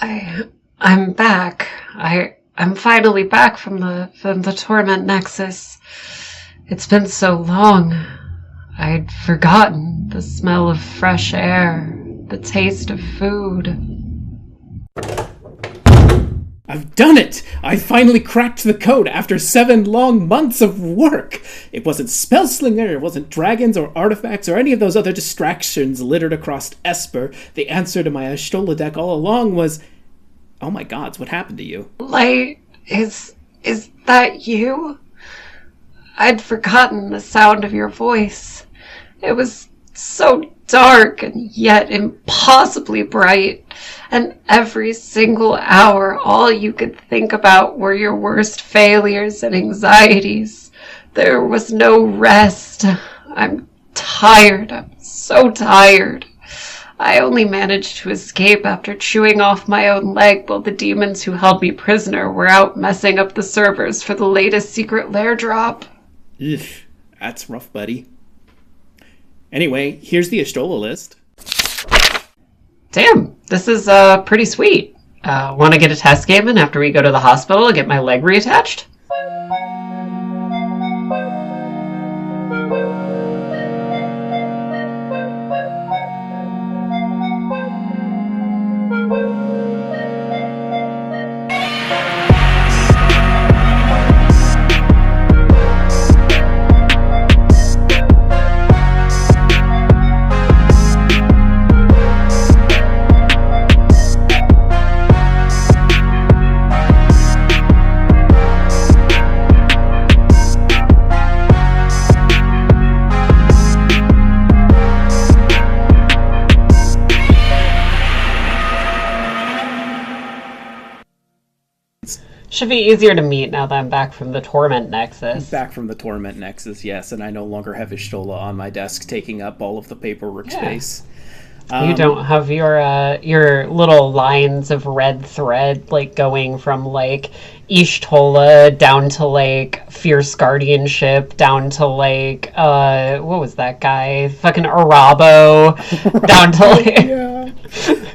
I'm back. I'm finally back from the Torment Nexus. It's been so long. I'd forgotten the smell of fresh air, the taste of food. I've done it! I finally cracked the code after 7 long months of work! It wasn't Spellslinger, it wasn't dragons or artifacts or any of those other distractions littered across Esper. The answer to my Ashtola deck all along was... Oh my gods, what happened to you? Light, is that you? I'd forgotten the sound of your voice. It was so dark and yet impossibly bright. And every single hour, all you could think about were your worst failures and anxieties. There was no rest. I'm tired. I'm so tired. I only managed to escape after chewing off my own leg while the demons who held me prisoner were out messing up the servers for the latest secret lair drop. Ugh, that's rough, buddy. Anyway, here's the Ashtola list. Damn, this is pretty sweet. Want to get a test game in after we go to the hospital and get my leg reattached? Should be easier to meet now that I'm back from the Torment Nexus. Back from the Torment Nexus, yes, and I no longer have Ashtola on my desk taking up all of the paperwork space. You don't have your little lines of red thread, like, going from, like, Ishtola down to, like, Fierce Guardianship, down to, like, what was that guy? Fucking Arabo, down to, like,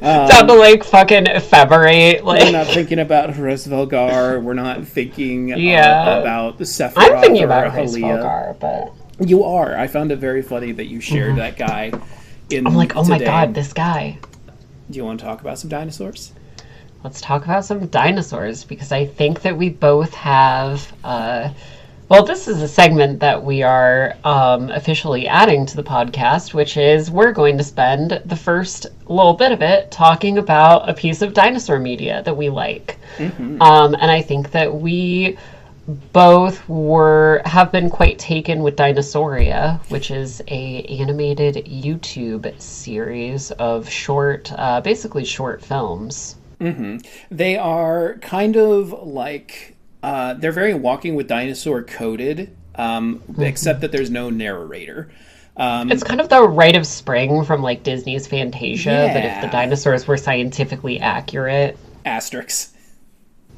down to, like, fucking Ephemerate. Like. We're not thinking about Hresvelgar, we're not thinking about the Sephiroth. I'm thinking about Hresvelgar, but... You are. I found it very funny that you shared that guy. I'm like, oh my god, this guy. Do you want to talk about some dinosaurs? Let's talk about some dinosaurs, because I think that we both have... well, this is a segment that we are officially adding to the podcast, which is we're going to spend the first little bit of it talking about a piece of dinosaur media that we like. Mm-hmm. And I think that we... both have been quite taken with Dinosauria, which is a animated YouTube series of basically short films. Mm-hmm. They are kind of like, they're very Walking with Dinosaur coded, except that there's no narrator. It's kind of the Rite of Spring from like Disney's Fantasia, but if the dinosaurs were scientifically accurate. Asterisk.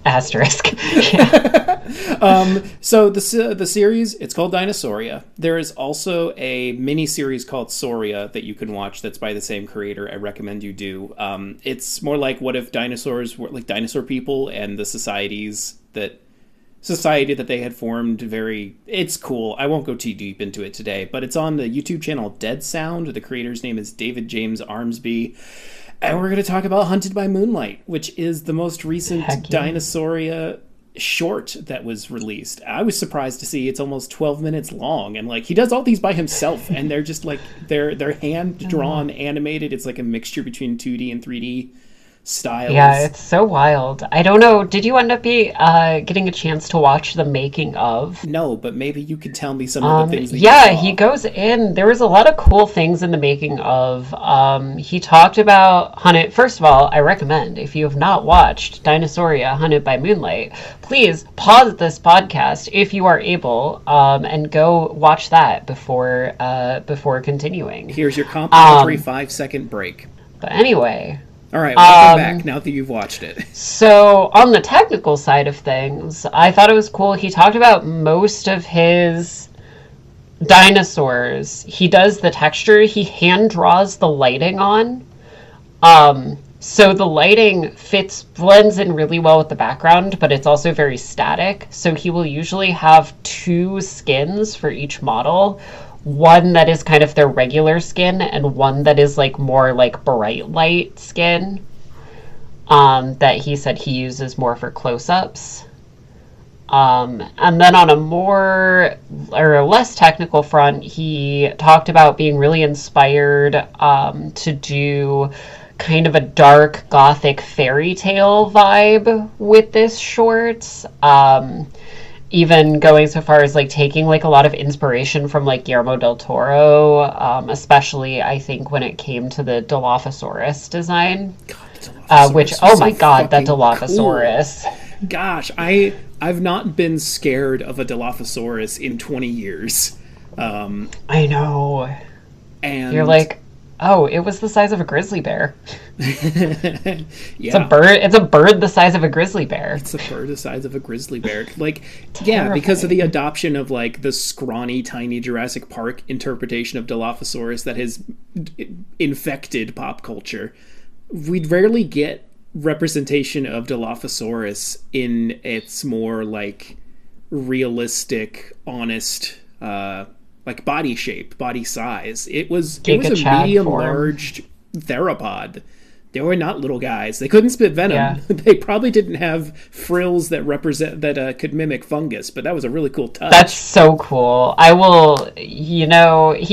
Yeah. So the series, it's called Dinosauria. There is also a mini series called Sauria that you can watch that's by the same creator. I recommend you do. It's more like what if dinosaurs were like dinosaur people and the society that they had formed. It's cool. I won't go too deep into it today, but it's on the YouTube channel Dead Sound. The creator's name is David James Armsby. And we're going to talk about Hunted by Moonlight, which is the most recent Dinosauria short that was released. I was surprised to see it's almost 12 minutes long, and like he does all these by himself, and they're just like they're hand drawn, animated. It's like a mixture between 2D and 3D styles. Yeah, it's so wild. I don't know. Did you end up getting a chance to watch the making of? No, but maybe you could tell me some of the things that you saw. Yeah, he goes in. There was a lot of cool things in the making of. He talked about Hunted. First of all, I recommend, if you have not watched Dinosauria Hunted by Moonlight, please pause this podcast if you are able, and go watch that before continuing. Here's your complimentary 5-second break. But anyway... All right, welcome back now that you've watched it. So, on the technical side of things, I thought it was cool. He talked about most of his dinosaurs. He does the texture. He hand draws the lighting on. So the lighting blends in really well with the background, but it's also very static. So he will usually have two skins for each model. One that is kind of their regular skin and one that is like more like bright light skin. That he said he uses more for close-ups. And then on a more or a less technical front, he talked about being really inspired to do kind of a dark gothic fairy tale vibe with this short. Even going so far as like taking like a lot of inspiration from like Guillermo del Toro, especially I think when it came to the Dilophosaurus design. God, which, oh my god, that Dilophosaurus. Cool. Gosh, I've not been scared of a Dilophosaurus in 20 years. I know. And you're like, oh, it was the size of a grizzly bear. Yeah. It's a bird the size of a grizzly bear. It's a bird the size of a grizzly bear. Like, yeah, because of the adoption of like the scrawny, tiny Jurassic Park interpretation of Dilophosaurus that has infected pop culture. We'd rarely get representation of Dilophosaurus in its more like realistic, honest, like body shape, body size. It was a medium-large theropod. They were not little guys. They couldn't spit venom. Yeah. They probably didn't have frills that could mimic fungus, but that was a really cool touch. That's so cool. He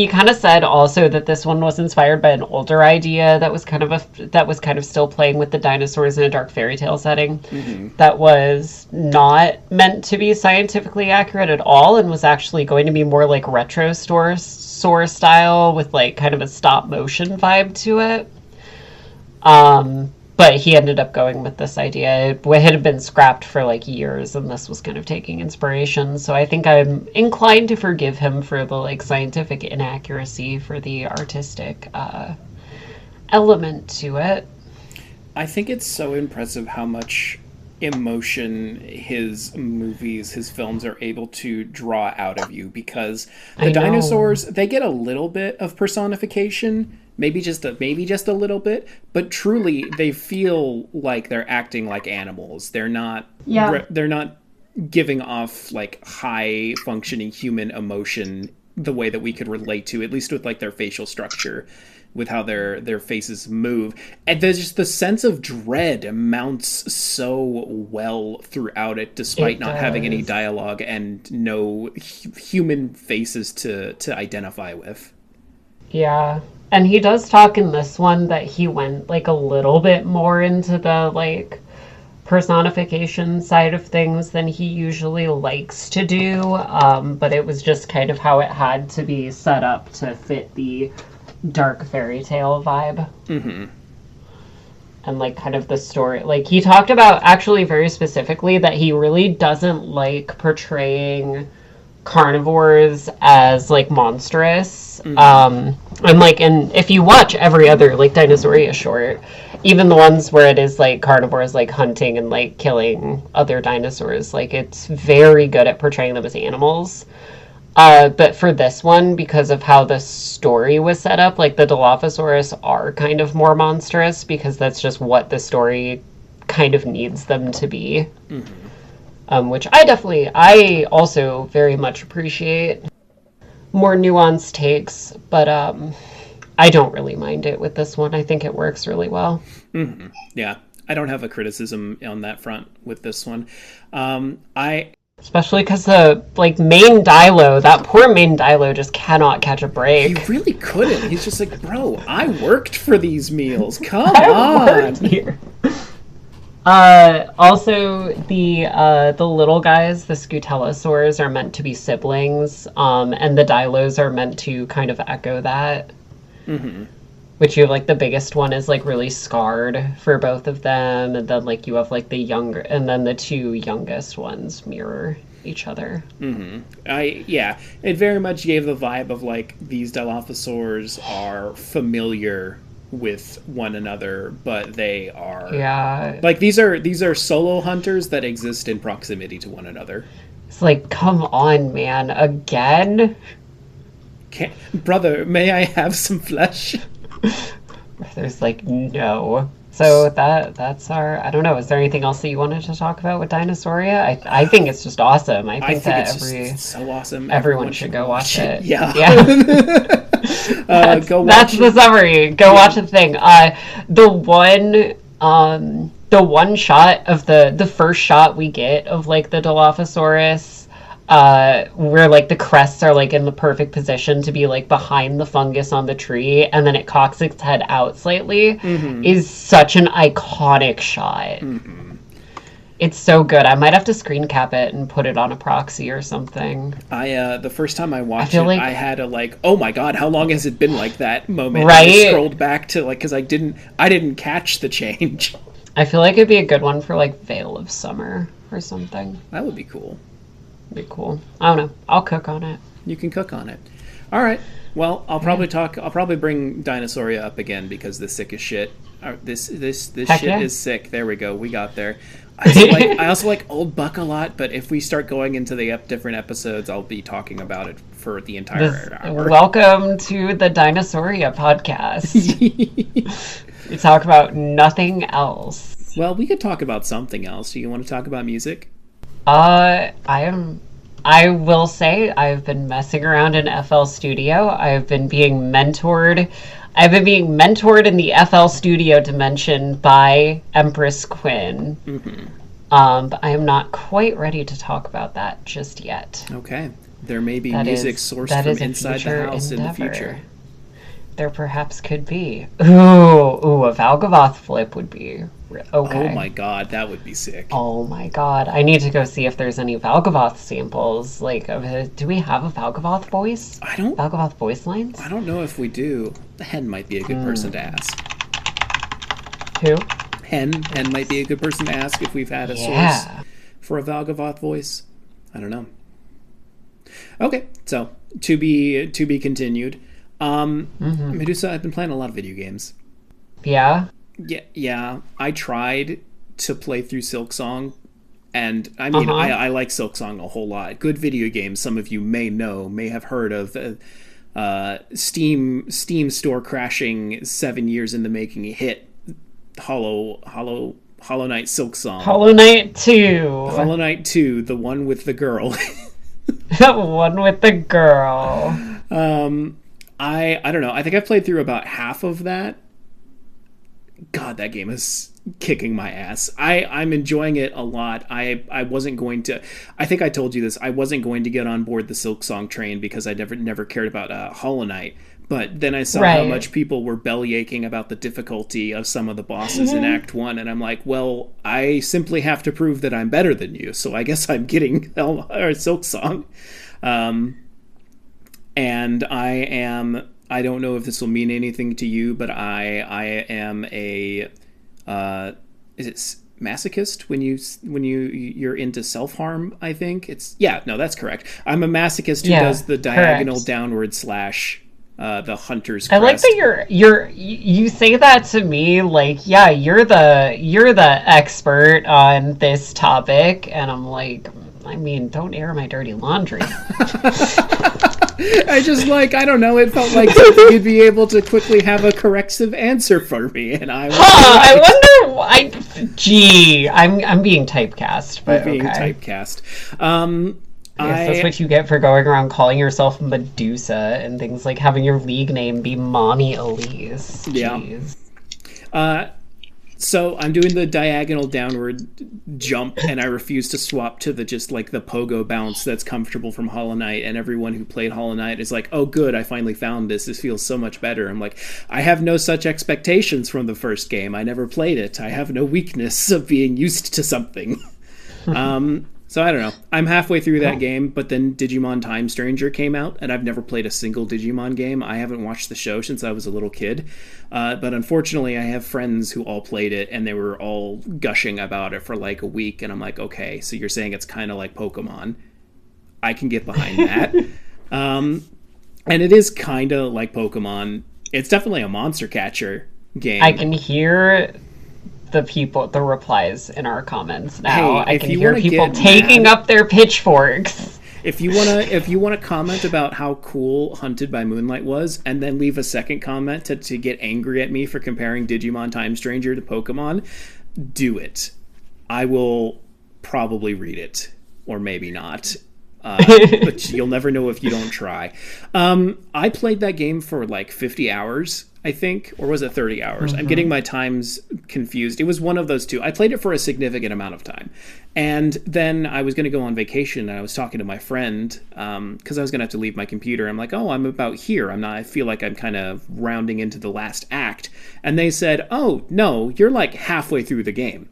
kind of said also that this one was inspired by an older idea that was kind of still playing with the dinosaurs in a dark fairy tale setting. Mm-hmm. That was not meant to be scientifically accurate at all and was actually going to be more like retro store style with like kind of a stop motion vibe to it. But he ended up going with this idea. It had been scrapped for like years, and this was kind of taking inspiration. So I think I'm inclined to forgive him for the like scientific inaccuracy for the artistic element to it. I think it's so impressive how much emotion his films are able to draw out of you, because the dinosaurs, they get a little bit of personification. Maybe just a little bit, but truly they feel like they're acting like animals. They're not giving off like high functioning human emotion the way that we could relate to, at least with like their facial structure, with how their faces move. And there's just the sense of dread mounts so well throughout it, despite not having any dialogue and no human faces to identify with. Yeah. And he does talk in this one that he went like a little bit more into the like personification side of things than he usually likes to do. But it was just kind of how it had to be set up to fit the dark fairy tale vibe. Mm-hmm. And like kind of the story. Like he talked about actually very specifically that he really doesn't like portraying carnivores as like monstrous. Mm-hmm. And if you watch every other like Dinosauria short, even the ones where it is like carnivores like hunting and like killing other dinosaurs, like it's very good at portraying them as animals. But for this one, because of how the story was set up, like the Dilophosaurus are kind of more monstrous because that's just what the story kind of needs them to be. Mm-hmm. Which I also very much appreciate. More nuanced takes, but I don't really mind it with this one. I think it works really well. Mm-hmm. Yeah, I don't have a criticism on that front with this one. Especially because the main Dilo, that poor main Dilo just cannot catch a break. He really couldn't. He's just like, bro, I worked for these meals. Come on. I worked here. Also, the little guys, the Scutellosaurs, are meant to be siblings, and the Dilos are meant to kind of echo that. Mm-hmm. Which you have, like, the biggest one is, like, really scarred for both of them, and then, like, you have, like, the younger, and then the two youngest ones mirror each other. Mm-hmm. It very much gave the vibe of, like, these Dilophosaurs are familiar with one another, but they are like these are solo hunters that exist in proximity to one another. It's like, come on, man, again? Brother, may I have some flesh? Brother's like, no. So that's our, I don't know, is there anything else that you wanted to talk about with Dinosauria? I think it's just awesome. I think that it's so awesome. Everyone should go watch it. Yeah. Go watch that's the summary. Go watch the thing. The one shot of the first shot we get of like the Dilophosaurus, where like the crests are like in the perfect position to be like behind the fungus on the tree, and then it cocks its head out slightly, is such an iconic shot. It's so good. I might have to screen cap it and put it on a proxy or something. The first time I watched I had a like, oh my god, how long has it been like that moment? Right? I scrolled back to like, because I didn't catch the change. I feel like it'd be a good one for like Veil of Summer or something. That would be cool. Be cool. I don't know. I'll cook on it. You can cook on it. All right. Well, I'll probably bring Dinosauria up again because the sick as shit. This shit is sick. There we go. We got there. I also like Old Buck a lot, but if we start going into the different episodes, I'll be talking about it for the entire hour. Welcome to the Dinosauria podcast. We talk about nothing else. Well, we could talk about something else. Do you want to talk about music? I will say I've been messing around in FL Studio. I've been being mentored in the FL Studio dimension by Empress Quinn. But I am not quite ready to talk about that just yet. Okay. There may be music sourced from inside the house in the future. There perhaps could be. Ooh, a Valgavoth flip would be okay. Oh my god, that would be sick. Oh my god, I need to go see if there's any Valgavoth samples. Like, do we have a Valgavoth voice? Valgavoth voice lines? I don't know if we do. Hen might be a good person to ask. Who? Hen might be a good person to ask if we've had a source for a Valgavoth voice. I don't know. Okay, so to be continued. Medusa, I've been playing a lot of video games. Yeah? Yeah. I tried to play through Silksong, and I mean, I like Silksong a whole lot. Good video game, some of you may have heard of. Steam store crashing 7 years in the making hit. Hollow Knight Silksong. Hollow Knight 2. Hollow Knight 2, the one with the girl. The one with the girl. I don't know. I think I've played through about half of that. God, that game is kicking my ass. I'm enjoying it a lot. I wasn't going to... I think I told you this. I wasn't going to get on board the Silksong train because I never cared about Hollow Knight. But then I saw how much people were bellyaching about the difficulty of some of the bosses in Act 1, and I'm like, well, I simply have to prove that I'm better than you, so I guess I'm getting Silksong. And I don't know if this will mean anything to you, but I am a is it masochist when you're into self-harm, I think that's correct. I'm a masochist who does the diagonal downward slash the hunter's crest. I like that you say that to me like, yeah, you're the expert on this topic, and I'm like, I mean, don't air my dirty laundry. I just I don't know, it felt like something you'd be able to quickly have a corrective answer for me, and I was I wonder why. Gee, I'm being typecast, but being typecast. Yes, that's what you get for going around calling yourself Medusa and things like having your league name be Mommy Elise. Jeez. Yeah. So I'm doing the diagonal downward jump, and I refuse to swap to the pogo bounce that's comfortable from Hollow Knight, and everyone who played Hollow Knight is like, oh good, I finally found this. This feels so much better. I'm like, I have no such expectations from the first game. I never played it. I have no weakness of being used to something. So I don't know. I'm halfway through that game, but then Digimon Time Stranger came out, and I've never played a single Digimon game. I haven't watched the show since I was a little kid. But unfortunately, I have friends who all played it, and they were all gushing about it for like a week, and I'm like, okay, so you're saying it's kind of like Pokemon. I can get behind that. And it is kind of like Pokemon. It's definitely a monster catcher game. I can hear the replies in our comments now. Hey, I can hear people taking up their pitchforks. If you wanna comment about how cool Hunted by Moonlight was, and then leave a second comment to get angry at me for comparing Digimon Time Stranger to Pokemon, do it. I will probably read it, or maybe not. But you'll never know if you don't try. I played that game for like 50 hours, I think, or was it 30 hours? I'm getting my times confused. It was one of those two. I played it for a significant amount of time. And then I was going to go on vacation, and I was talking to my friend, because I was going to have to leave my computer. I'm like, oh, I'm about here. I feel like I'm kind of rounding into the last act. And they said, oh, no, you're like halfway through the game.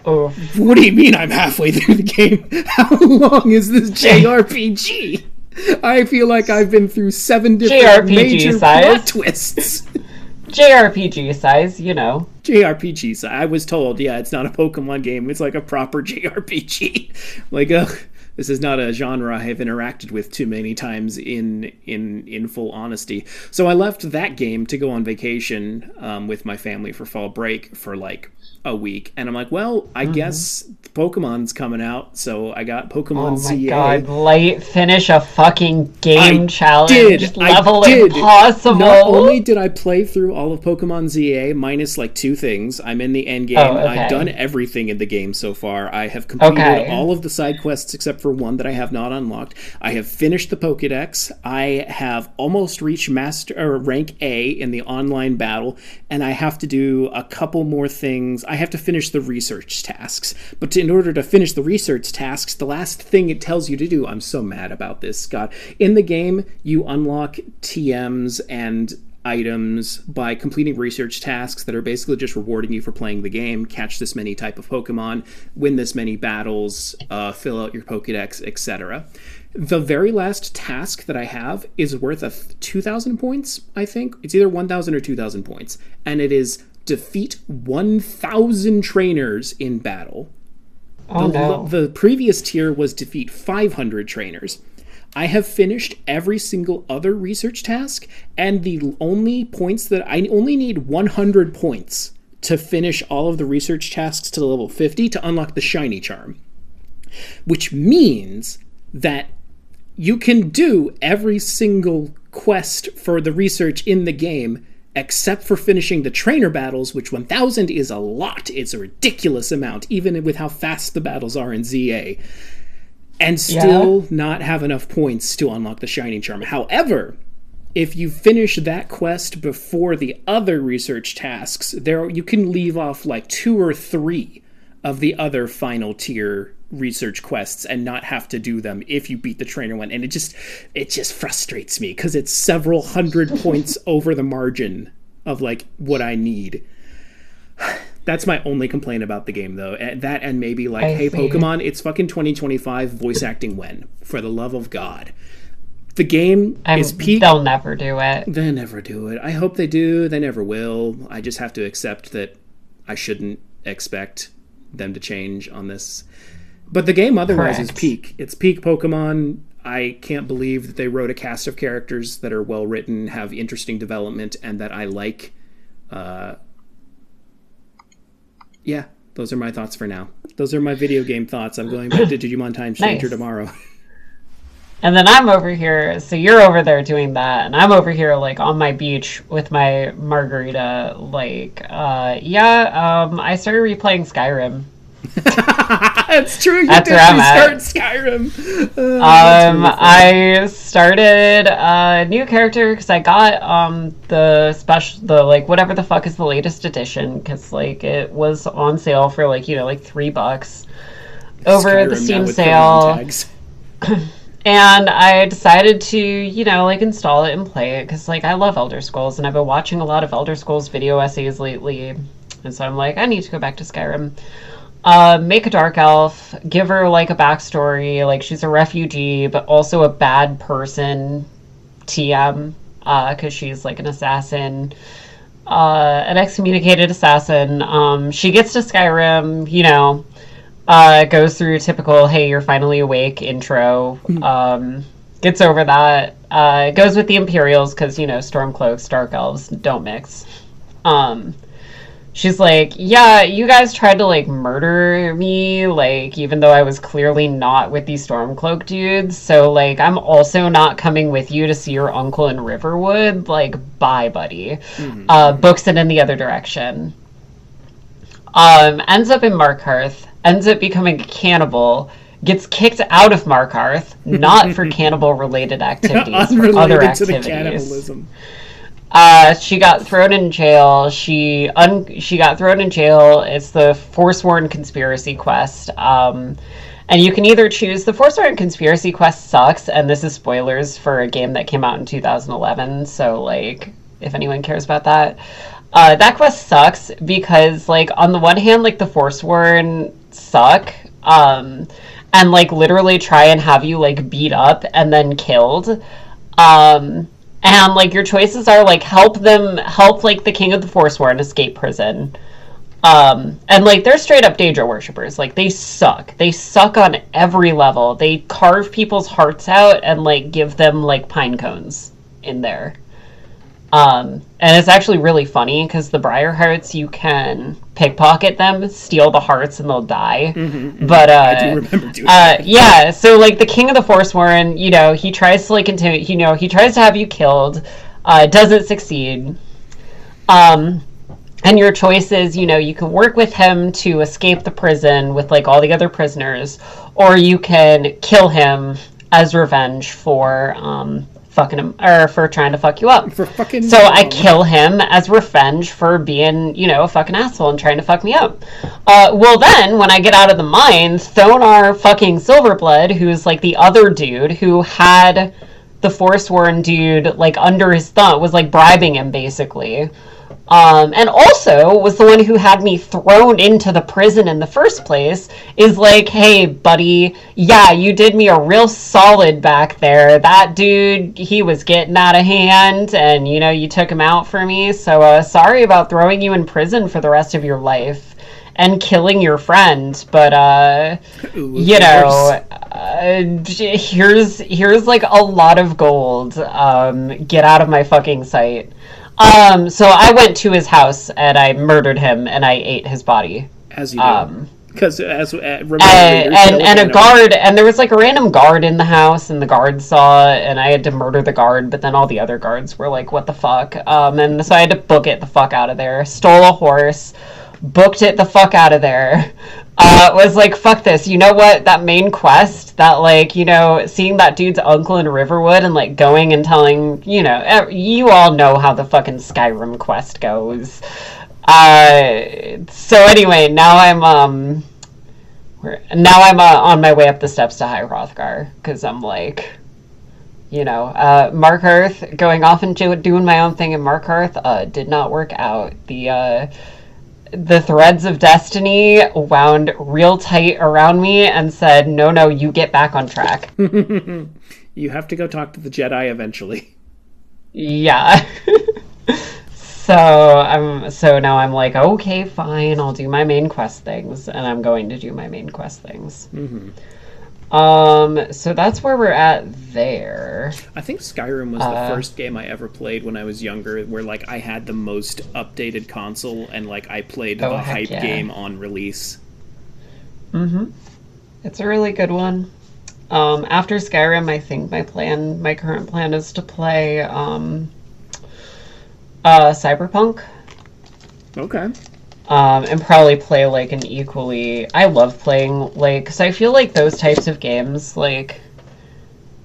Oh. What do you mean I'm halfway through the game? How long is this JRPG? I feel like I've been through 7 different JRPG major size. plot twists. JRPG size, you know. JRPG size. I was told, yeah, it's not a Pokemon game. It's like a proper JRPG. Like, this is not a genre I have interacted with too many times in full honesty. So I left that game to go on vacation with my family for fall break for like a week, and I'm like, well, I guess Pokemon's coming out, so I got Pokemon ZA. Oh my god, Light, finish a fucking game challenge. I did. Impossible. Not only did I play through all of Pokemon ZA, minus like 2 things, I'm in the end game. Oh, okay. I've done everything in the game so far. I have completed all of the side quests except for one that I have not unlocked. I have finished the Pokedex. I have almost reached rank A in the online battle, and I have to do a couple more things. I have to finish the research tasks. But in order to finish the research tasks, the last thing it tells you to do, I'm so mad about this, Scott. In the game, you unlock TMs and items by completing research tasks that are basically just rewarding you for playing the game, catch this many type of Pokemon, win this many battles, fill out your Pokedex, etc. The very last task that I have is worth 2,000 points, I think. It's either 1,000 or 2,000 points. And it is defeat 1,000 trainers in battle. Oh, no. The previous tier was defeat 500 trainers. I have finished every single other research task, and the only points that I only need 100 points to finish all of the research tasks to level 50 to unlock the shiny charm. Which means that you can do every single quest for the research in the game except for finishing the trainer battles, which 1,000 is a lot. It's a ridiculous amount, even with how fast the battles are in ZA. And still not have enough points to unlock the Shining Charm. However, if you finish that quest before the other research tasks, you can leave off like 2 or 3 of the other final tier research quests and not have to do them if you beat the trainer one. And it just frustrates me because it's several hundred points over the margin of like what I need. That's my only complaint about the game, though. That and maybe like, hey, Pokemon, it's fucking 2025. Voice acting when? For the love of God. The game is peak. They'll never do it. They never do it. I hope they do. They never will. I just have to accept that I shouldn't expect them to change on this. But the game otherwise is peak. It's peak Pokemon. I can't believe that they wrote a cast of characters that are well written, have interesting development, and that I like. Yeah, those are my thoughts for now. Those are my video game thoughts. I'm going back to Digimon Time Stranger tomorrow. And then I'm over here, so you're over there doing that, and I'm over here, like, on my beach with my margarita, like, I started replaying Skyrim. That's true, you That's did restart Skyrim. I started a new character because I got the whatever the fuck is the latest edition, because like it was on sale for like like $3 over Skyrim the Steam sale. And I decided to like install it and play it because like I love Elder Scrolls and I've been watching a lot of Elder Scrolls video essays lately, and so I'm like, I need to go back to Skyrim. Make a dark elf, give her like a backstory, like she's a refugee but also a bad person TM, because she's like an assassin, an excommunicated assassin. She gets to Skyrim, goes through typical hey you're finally awake intro, gets over that, goes with the Imperials because Stormcloaks, dark elves don't mix. she's like, yeah, you guys tried to, like, murder me, like, even though I was clearly not with these Stormcloak dudes, so, like, I'm also not coming with you to see your uncle in Riverwood, like, bye, buddy. Books it in the other direction. Ends up in Markarth, ends up becoming a cannibal, gets kicked out of Markarth, not for cannibal-related activities, for other activities. To the cannibalism. She got thrown in jail. She got thrown in jail. It's the Forsworn Conspiracy Quest. And you can either choose... The Forsworn Conspiracy Quest sucks, and this is spoilers for a game that came out in 2011, so, like, if anyone cares about that. That quest sucks because, like, on the one hand, like, the Forsworn suck, and, like, literally try and have you, like, beat up and then killed. And, like, your choices are, like, help, like, the King of the Forsworn escape prison. And, like, they're straight-up Daedra worshippers. Like, they suck. They suck on every level. They carve people's hearts out and, like, give them, like, pine cones in there. And it's actually really funny, because the Briar Hearts, you can pickpocket them, steal the hearts, and they'll die. But, I do remember doing that. yeah, so, like, the King of the Forsworn, you know, he tries to, like, he tries to have you killed, doesn't succeed. And your choice is, you know, you can work with him to escape the prison with, like, all the other prisoners, or you can kill him as revenge for, fucking him, or for trying to fuck you up. So I kill him as revenge for being, you know, a fucking asshole and trying to fuck me up. Well then, when I get out of the mines, Thonar fucking Silverblood, who's like the other dude who had the Forsworn dude like under his thumb, was like bribing him basically. And also was the one who had me thrown into the prison in the first place, is like, hey, buddy, yeah, you did me a real solid back there. That dude, he was getting out of hand, and, you know, you took him out for me, so sorry about throwing you in prison for the rest of your life and killing your friend, but, you know, here's, like, a lot of gold. Get out of my fucking sight. So I went to his house and I murdered him and I ate his body. As you do. Because remember, and a guard, and there was like a random guard in the house, and the guard saw, and I had to murder the guard, but then all the other guards were like, what the fuck? And so I had to book it the fuck out of there. Stole a horse, booked it the fuck out of there. Was like, fuck this, you know what, that main quest, that, like, you know, seeing that dude's uncle in Riverwood and, like, going and telling, you know, you all know how the fucking Skyrim quest goes. So anyway, now I'm on my way up the steps to High Hrothgar, because I'm, like, you know, Markarth, going off and doing my own thing in Markarth, did not work out. The threads of destiny wound real tight around me and said, no, you get back on track. You have to go talk to the Jedi eventually. Yeah. So now I'm like, okay, fine, I'll do my main quest things, and I'm going to do my main quest things. So that's where we're at there. I think Skyrim was the first game I ever played when I was younger, where, like, I had the most updated console, and, like, I played the hype game on release. It's a really good one. After Skyrim, I think my current plan is to play, Cyberpunk. Okay. And probably play, like, an equally... I love playing, like... Because I feel like those types of games, like...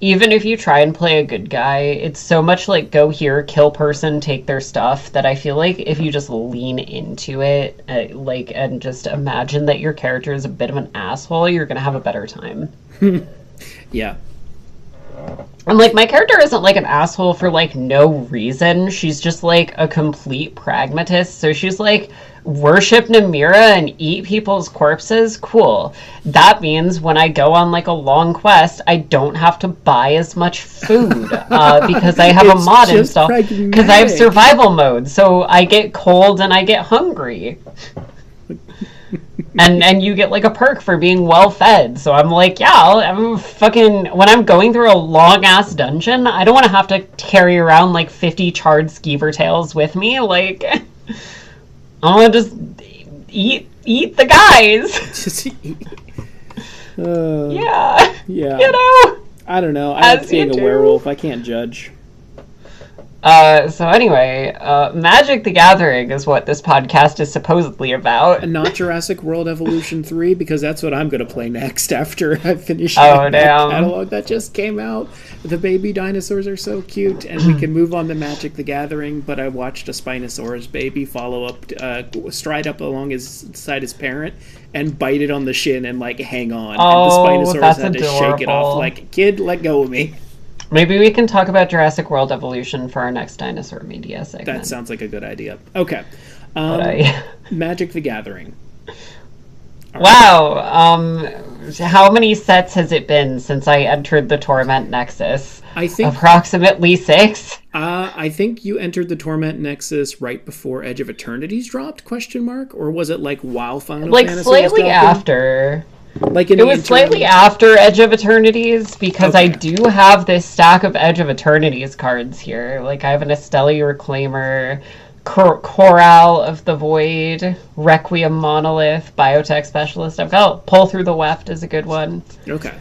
Even if you try and play a good guy, it's so much, like, go here, kill person, take their stuff, that I feel like if you just lean into it, like, and just imagine that your character is a bit of an asshole, you're gonna have a better time. Yeah. And, like, my character isn't, like, an asshole for, like, no reason. She's just, like, a complete pragmatist. So she's, like, worship Namira and eat people's corpses? Cool. That means when I go on, like, a long quest, I don't have to buy as much food, because I have a mod installed. Because I have survival mode, so I get cold and I get hungry. And you get, like, a perk for being well-fed. So I'm like, yeah, I'm fucking... When I'm going through a long-ass dungeon, I don't want to have to carry around, like, 50 charred skeever tails with me. Like... I want to just eat the guys. Just eat. Yeah. Yeah. You know? I don't know. I like being a werewolf. I can't judge. So anyway, Magic the Gathering is what this podcast is supposedly about. And not Jurassic World Evolution 3, because that's what I'm going to play next after I finish the catalog that just came out. The baby dinosaurs are so cute, and we can move on to Magic the Gathering, but I watched a Spinosaurus baby follow up, stride up along beside his parent, and bite it on the shin and, like, hang on. Oh, and the Spinosaurus that's had to adorable. shake it off, like, kid, let go of me. Maybe we can talk about Jurassic World Evolution for our next Dinosaur Media segment. That sounds like a good idea. Okay. Magic the Gathering. Wow. How many sets has it been since I entered the Torment Nexus? I think approximately 6. I think you entered the Torment Nexus right before Edge of Eternities dropped? ? Or was it like while Final Fantasy was slightly after? Like in it was slightly after Edge of Eternities, because I do have this stack of Edge of Eternities cards here. Like, I have an Esteli Reclaimer, Chorale of the Void, Requiem Monolith, Biotech Specialist. I've got Pull Through the Weft is a good one. Okay.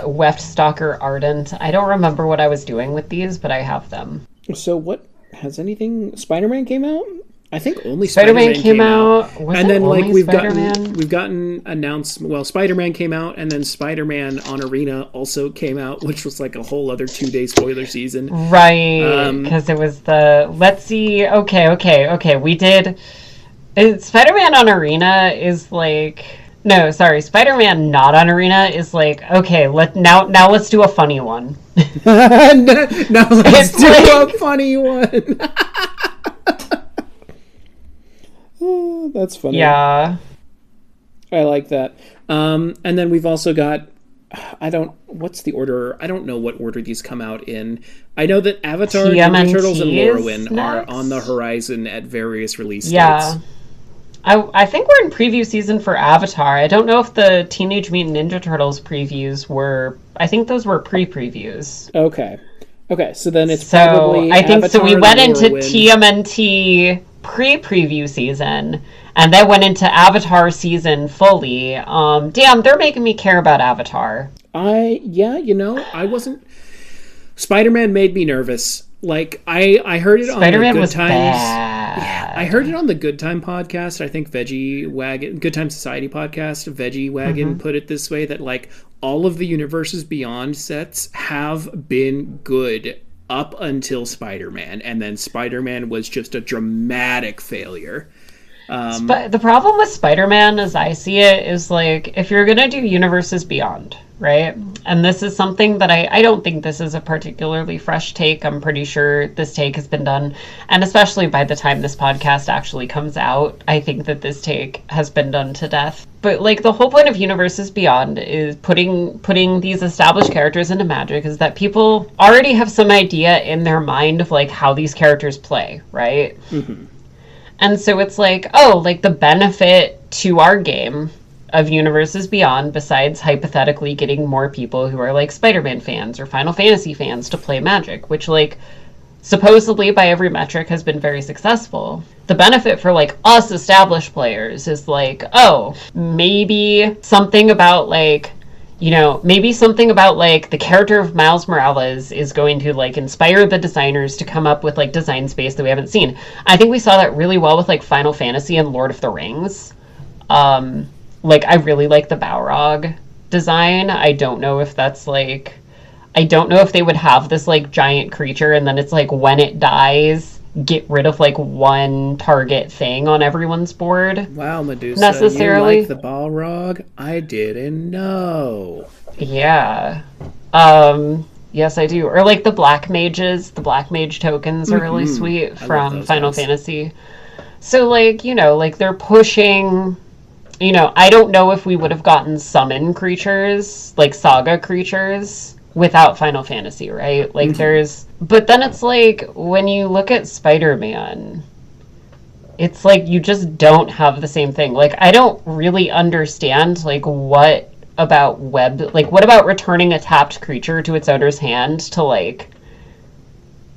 Weft Stalker Ardent. I don't remember what I was doing with these, but I have them. So what, has anything, Spider-Man came out? I think only Spider-Man came out. Was and it then only we've Spider-Man? gotten announced. Well, Spider-Man came out, and then Spider-Man on Arena also came out, which was like a whole other 2-day spoiler season. Right, because it was the let's see. Okay. We did. Spider-Man on Arena is like no, sorry. Spider-Man not on Arena is like okay. Now let's do a funny one. now let's do a funny one. Oh, that's funny. Yeah. I like that. And then we've also got, what's the order? I don't know what order these come out in. I know that Avatar, Ninja Turtles, and Lorwyn are on the horizon at various release dates. Yeah. I think we're in preview season for Avatar. I don't know if the Teenage Mutant Ninja Turtles previews were, I think those were pre-previews. Okay, so then it's probably I think Avatar, so we went into Lorwyn. TMNT pre-preview season and then went into Avatar season fully. Damn, they're making me care about Avatar. I wasn't. Spider-Man made me nervous. Like I heard it Spider-Man on the Good was Times. bad. Yeah, I heard it on the Good Time podcast. I think Veggie Wagon, Good Time Society podcast, Veggie Wagon put it this way, that like all of the Universes Beyond sets have been good up until Spider-Man, and then Spider-Man was just a dramatic failure. The problem with Spider-Man, as I see it, is like if you're gonna do Universes Beyond, right? And this is something that I don't think this is a particularly fresh take. I'm pretty sure this take has been done, and especially by the time this podcast actually comes out, I think that this take has been done to death. But like the whole point of Universes Beyond is putting these established characters into Magic is that people already have some idea in their mind of like how these characters play, right? Mm-hmm. And so it's like, oh, like the benefit to our game of Universes Beyond, besides hypothetically getting more people who are like Spider-Man fans or Final Fantasy fans to play Magic, which like supposedly by every metric has been very successful. The benefit for like us established players is like, oh, maybe something about like, maybe something about like the character of Miles Morales is going to like inspire the designers to come up with like design space that we haven't seen. I think we saw that really well with like Final Fantasy and Lord of the Rings. Like I really like the Balrog design. I don't know if they would have this like giant creature and then it's like when it dies, get rid of like one target thing on everyone's board. Wow, Medusa, necessarily. You like the Balrog? I didn't know. Yeah. Yes, I do. Or like the Black Mages. The Black Mage tokens are really sweet from Final Fantasy. So like, like they're pushing... I don't know if we would have gotten summon creatures, like saga creatures, without Final Fantasy, right? Like but then it's like, when you look at Spider-Man, it's like you just don't have the same thing. Like, I don't really understand, like, what about returning a tapped creature to its owner's hand to, like,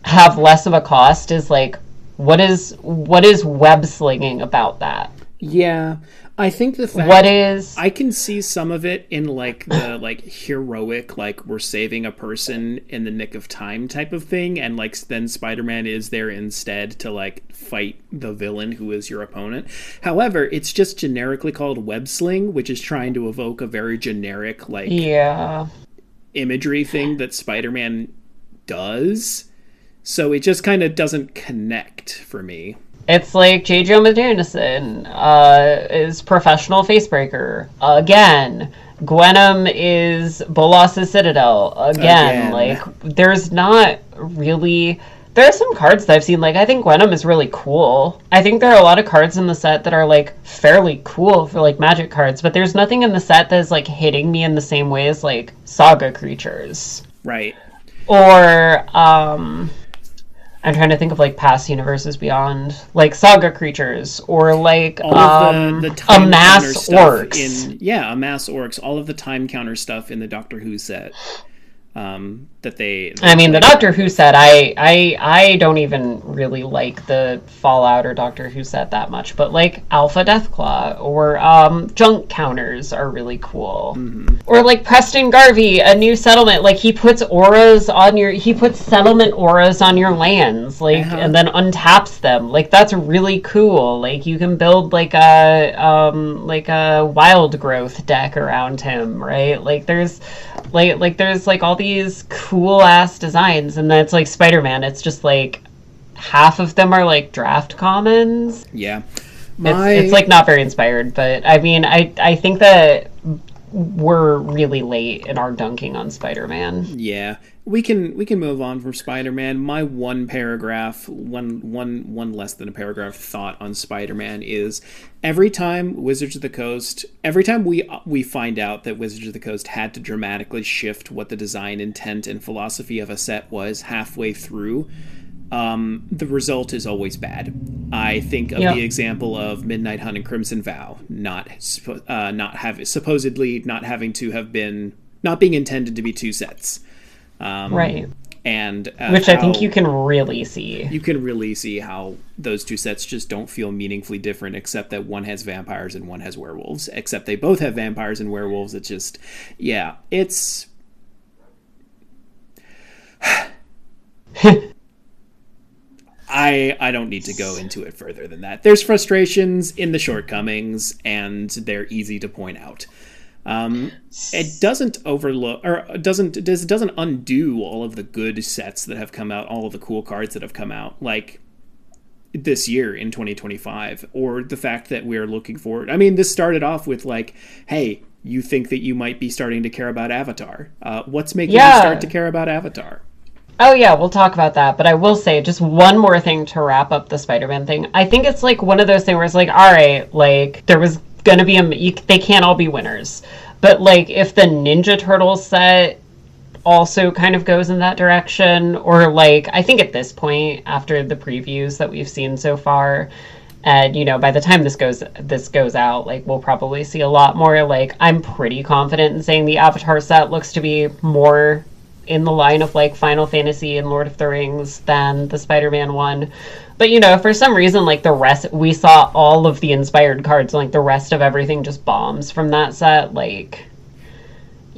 have less of a cost is, like, what is web slinging about that? Yeah, I think the fact I can see some of it in like the like heroic, like we're saving a person in the nick of time type of thing, and like then Spider-Man is there instead to like fight the villain who is your opponent. However, it's just generically called web sling, which is trying to evoke a very generic like imagery thing that Spider-Man does. So it just kind of doesn't connect for me. It's like J. Jonah Jameson is professional facebreaker. Again. Gwenom is Bolas's Citadel. Again. Like, there's not really... There are some cards that I've seen, like, I think Gwenom is really cool. I think there are a lot of cards in the set that are, like, fairly cool for, like, Magic cards, but there's nothing in the set that is, like, hitting me in the same way as, like, Saga creatures. Right. Or, I'm trying to think of, like, past universes beyond, like, Saga creatures, or, like, all of the time Amass Orcs. Amass Orcs. All of the time counter stuff in the Doctor Who set. The Doctor Who set, I don't even really like the Fallout or Doctor Who set that much, but like Alpha Deathclaw or junk counters are really cool. Mm-hmm. Or like Preston Garvey, a new settlement, like he puts settlement auras on your lands, like and then untaps them. Like that's really cool. Like you can build like a wild growth deck around him, right? Like there's all these cool ass designs, and then it's like Spider-Man, it's just like half of them are like draft commons. Yeah. It's like not very inspired, but I mean I think that we're really late in our dunking on Spider-Man. Yeah. We can move on from Spider-Man. My one less than a paragraph thought on Spider-Man is every time we find out that Wizards of the Coast had to dramatically shift what the design intent and philosophy of a set was halfway through, the result is always bad. I think of the example of Midnight Hunt and Crimson Vow not being intended to be two sets. Right. And which I think you can really see. You can really see how those two sets just don't feel meaningfully different, except that one has vampires and one has werewolves. Except they both have vampires and werewolves. It's just, it's... I don't need to go into it further than that. There's frustrations in the shortcomings, and they're easy to point out. It doesn't doesn't undo all of the good sets that have come out, all of the cool cards that have come out, like this year in 2025, or the fact that we're looking forward. I mean, this started off with like, hey, you think that you might be starting to care about Avatar. What's making you start to care about Avatar? Oh yeah, we'll talk about that. But I will say just one more thing to wrap up the Spider-Man thing. I think it's like one of those things where it's like, all right, like there was going to be they can't all be winners. But like if the Ninja Turtles set also kind of goes in that direction, or like I think at this point after the previews that we've seen so far, and by the time this goes out, like we'll probably see a lot more. Like I'm pretty confident in saying the Avatar set looks to be more in the line of like Final Fantasy and Lord of the Rings than the Spider-Man one. But for some reason, like the rest, we saw all of the inspired cards, like the rest of everything just bombs from that set. Like,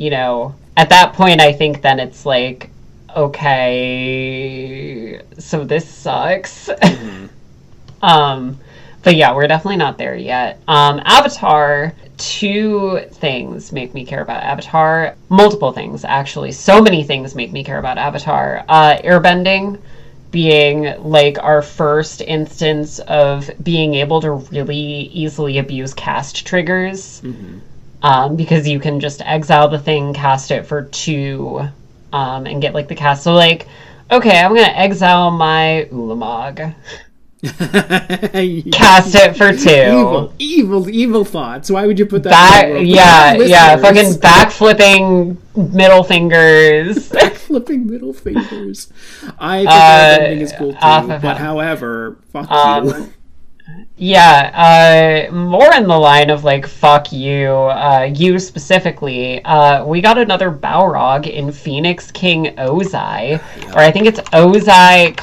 at that point, I think then it's like, okay, so this sucks. Mm-hmm. But yeah, we're definitely not there yet. Avatar, two things make me care about Avatar. Multiple things, actually. So many things make me care about Avatar. Airbending being like our first instance of being able to really easily abuse cast triggers. Mm-hmm. Because you can just exile the thing, cast it for 2, and get like the cast. So like, okay, I'm gonna exile my Ulamog. Cast it for 2. Evil thoughts. Why would you put that? Fucking backflipping middle fingers. Backflipping middle fingers. I think airbending is cool too. But however, fuck you. Yeah, more in the line of like fuck you, you specifically. We got another Balrog in Phoenix King Ozai, or I think it's Ozai,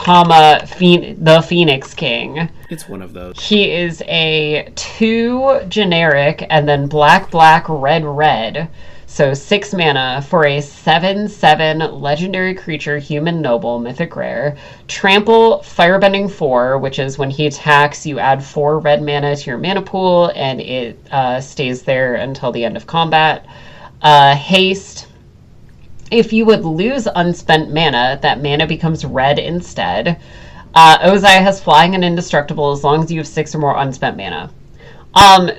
the Phoenix King. It's one of those. He is a 2 generic and then black, red. So 6 mana for a 7/7 legendary creature, human noble, mythic rare. Trample, firebending 4, which is when he attacks, you add 4 red mana to your mana pool, and it stays there until the end of combat. Haste. If you would lose unspent mana, that mana becomes red instead. Ozai has flying and indestructible as long as you have 6 or more unspent mana.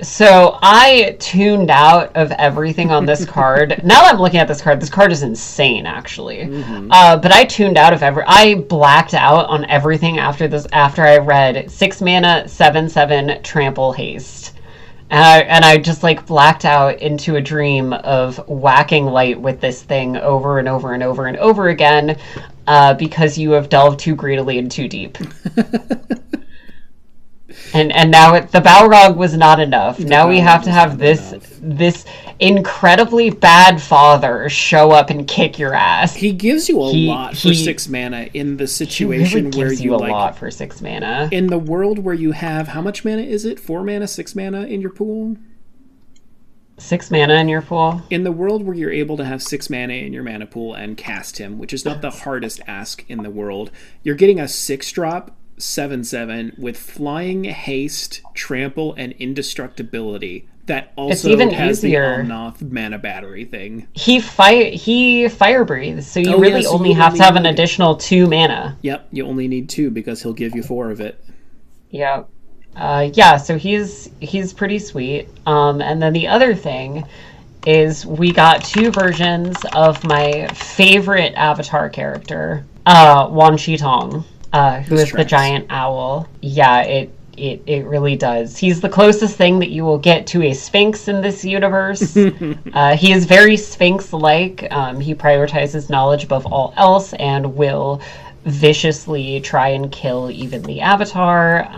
So I tuned out of everything on this card. Now that I'm looking at this card is insane, actually. Mm-hmm. But I tuned out of I blacked out on everything after I read 6 mana, 7/7, trample, haste. And I just like blacked out into a dream of whacking Light with this thing over and over and over and over again, because you have delved too greedily and too deep. And now the Balrog was not enough. Now we have to have this incredibly bad father show up and kick your ass. He gives you a lot for 6 mana in the situation he really where gives you a lot for 6 mana. In the world where you have, how much mana is it? 4 mana, 6 mana in your pool? 6 mana in your pool? In the world where you're able to have 6 mana in your mana pool and cast him, which is not the hardest ask in the world, you're getting a 6-drop 7/7 with flying, haste, trample, and indestructibility. That also has easier. The on-off mana battery thing. He fire breathes, so you only have to have an additional 2 mana. Yep, you only need 2 because he'll give you 4 of it. Yep. So he's pretty sweet. And then the other thing is we got 2 versions of my favorite Avatar character, Wan Shi-Tong. Who is the giant owl. Yeah, it really does. He's the closest thing that you will get to a Sphinx in this universe. He is very Sphinx-like. He prioritizes knowledge above all else and will viciously try and kill even the Avatar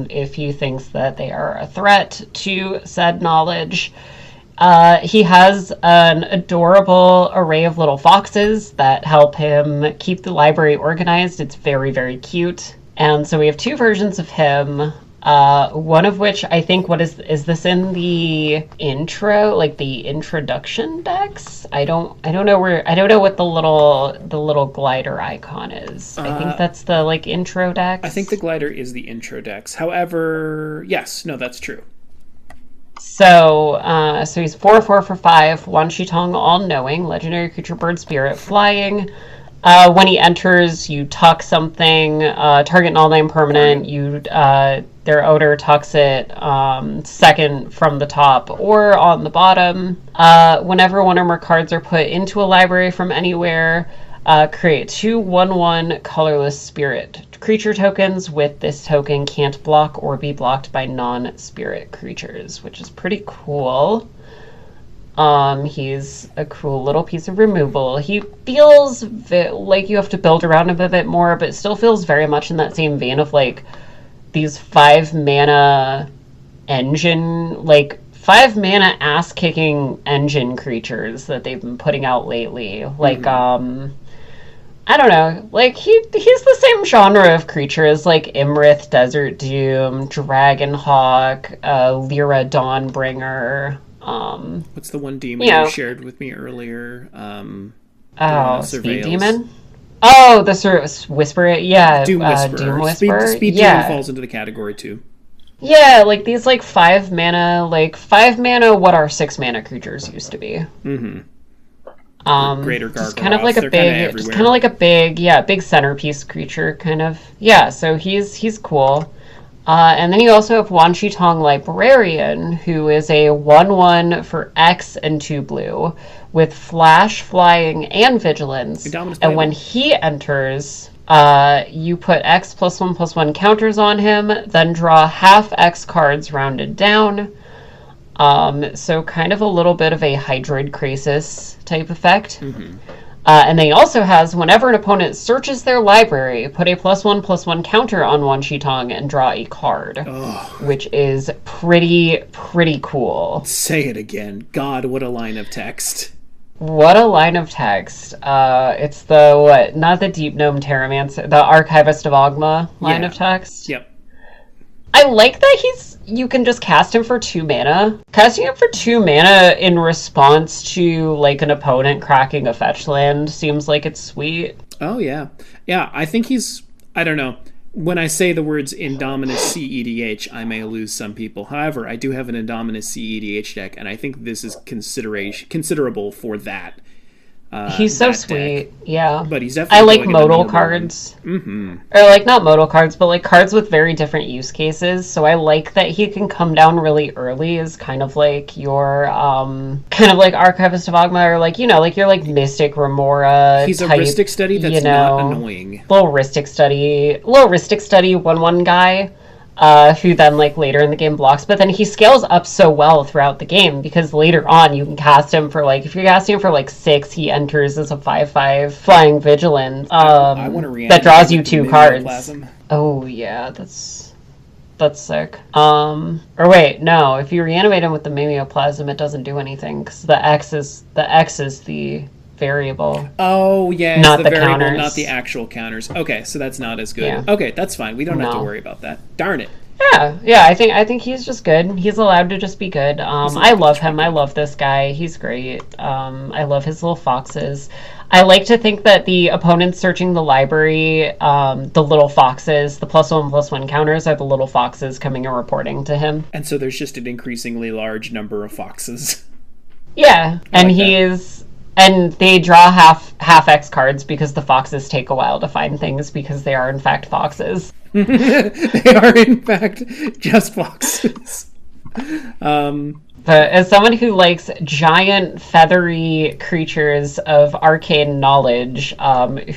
if he thinks that they are a threat to said knowledge. He has an adorable array of little foxes that help him keep the library organized. It's very, very cute. And so we have 2 versions of him. One of which I think, is this in the intro, like the introduction decks? I don't know what the little glider icon is. I think that's the like intro decks. I think the glider is the intro decks. However, yes, no, that's true. So he's 4/4 for 5, Wan Shi-Tong, all-knowing, legendary creature, bird spirit, flying. When he enters, you tuck something, target null-name permanent, their odor tucks it second from the top or on the bottom. Whenever one or more cards are put into a library from anywhere, create 2 1/1 colorless spirit creature tokens with this token can't block or be blocked by non-spirit creatures, which is pretty cool. He's a cool little piece of removal. He feels like you have to build around him a bit more, but still feels very much in that same vein of like these 5 mana engine, like 5 mana ass-kicking engine creatures that they've been putting out lately. Like, I don't know, like he's the same genre of creature as like Imrith, Desert Doom, Dragonhawk, Lyra Dawnbringer. What's the one demon you shared with me earlier? Speed Demon? Oh, the Whisper, yeah. Doom Whisperer. Doom Whisperer. Speed Demon falls into the category too. Yeah, like these like 5 mana, what our 6 mana creatures used to be. Mm-hmm. Greater Gargoyle. Just kind of like a big centerpiece creature, kind of. Yeah, so he's cool. And then you also have Wan Shi-Tong Librarian, who is a 1/1 for X and 2 blue, with flash, flying, and vigilance. And when he enters, you put X +1/+1 counters on him, then draw half X cards rounded down. So kind of a little bit of a Hydroid Krasis type effect. And then he also has, whenever an opponent searches their library, put a +1/+1 counter on Wan Shi Tong and draw a card, which is pretty cool. Say it again. God, what a line of text. What a line of text. It's the, not the Deep Gnome Terramancer, the Archivist of Ogma line of text. Yep. I like that you can just cast him for 2 mana. Casting him for 2 mana in response to, like, an opponent cracking a fetch land seems like it's sweet. Oh, yeah. Yeah, I think I don't know. When I say the words Indominus CEDH, I may lose some people. However, I do have an Indominus CEDH deck, and I think this is considerable for that. He's so sweet, deck. Yeah. But he's definitely. I like modal cards. Mm-hmm. Or, like, not modal cards, but, like, cards with very different use cases. So I like that he can come down really early as kind of like your, Archivist of Ogma, or, like, you know, like your, like, Mystic Remora. He's type, a Rhystic Study that's not annoying. Little Rhystic Study 1/1 guy. Who then, like, later in the game blocks, but then he scales up so well throughout the game, because later on you can cast him for, like, if you're casting him for, like, 6, he enters as a 5/5 Flying Vigilance I want to that draws you 2 cards. Oh, yeah, that's sick. Or wait, no, if you reanimate him with the Mimeoplasm, it doesn't do anything, because the X is the variable. Oh, yeah, not the the variable, counters. not the actual counters. Okay, so that's not as good. Yeah. Okay, that's fine. We don't have to worry about that. Darn it. Yeah, I think he's just good. He's allowed to just be good. I love him. I love this guy. He's great. I love his little foxes. I like to think that the opponents searching the library, the little foxes, the +1/+1 counters are the little foxes coming and reporting to him. And so there's just an increasingly large number of foxes. Yeah, and and they draw half X cards because the foxes take a while to find things because they are in fact foxes. They are in fact just foxes. But as someone who likes giant feathery creatures of arcane knowledge,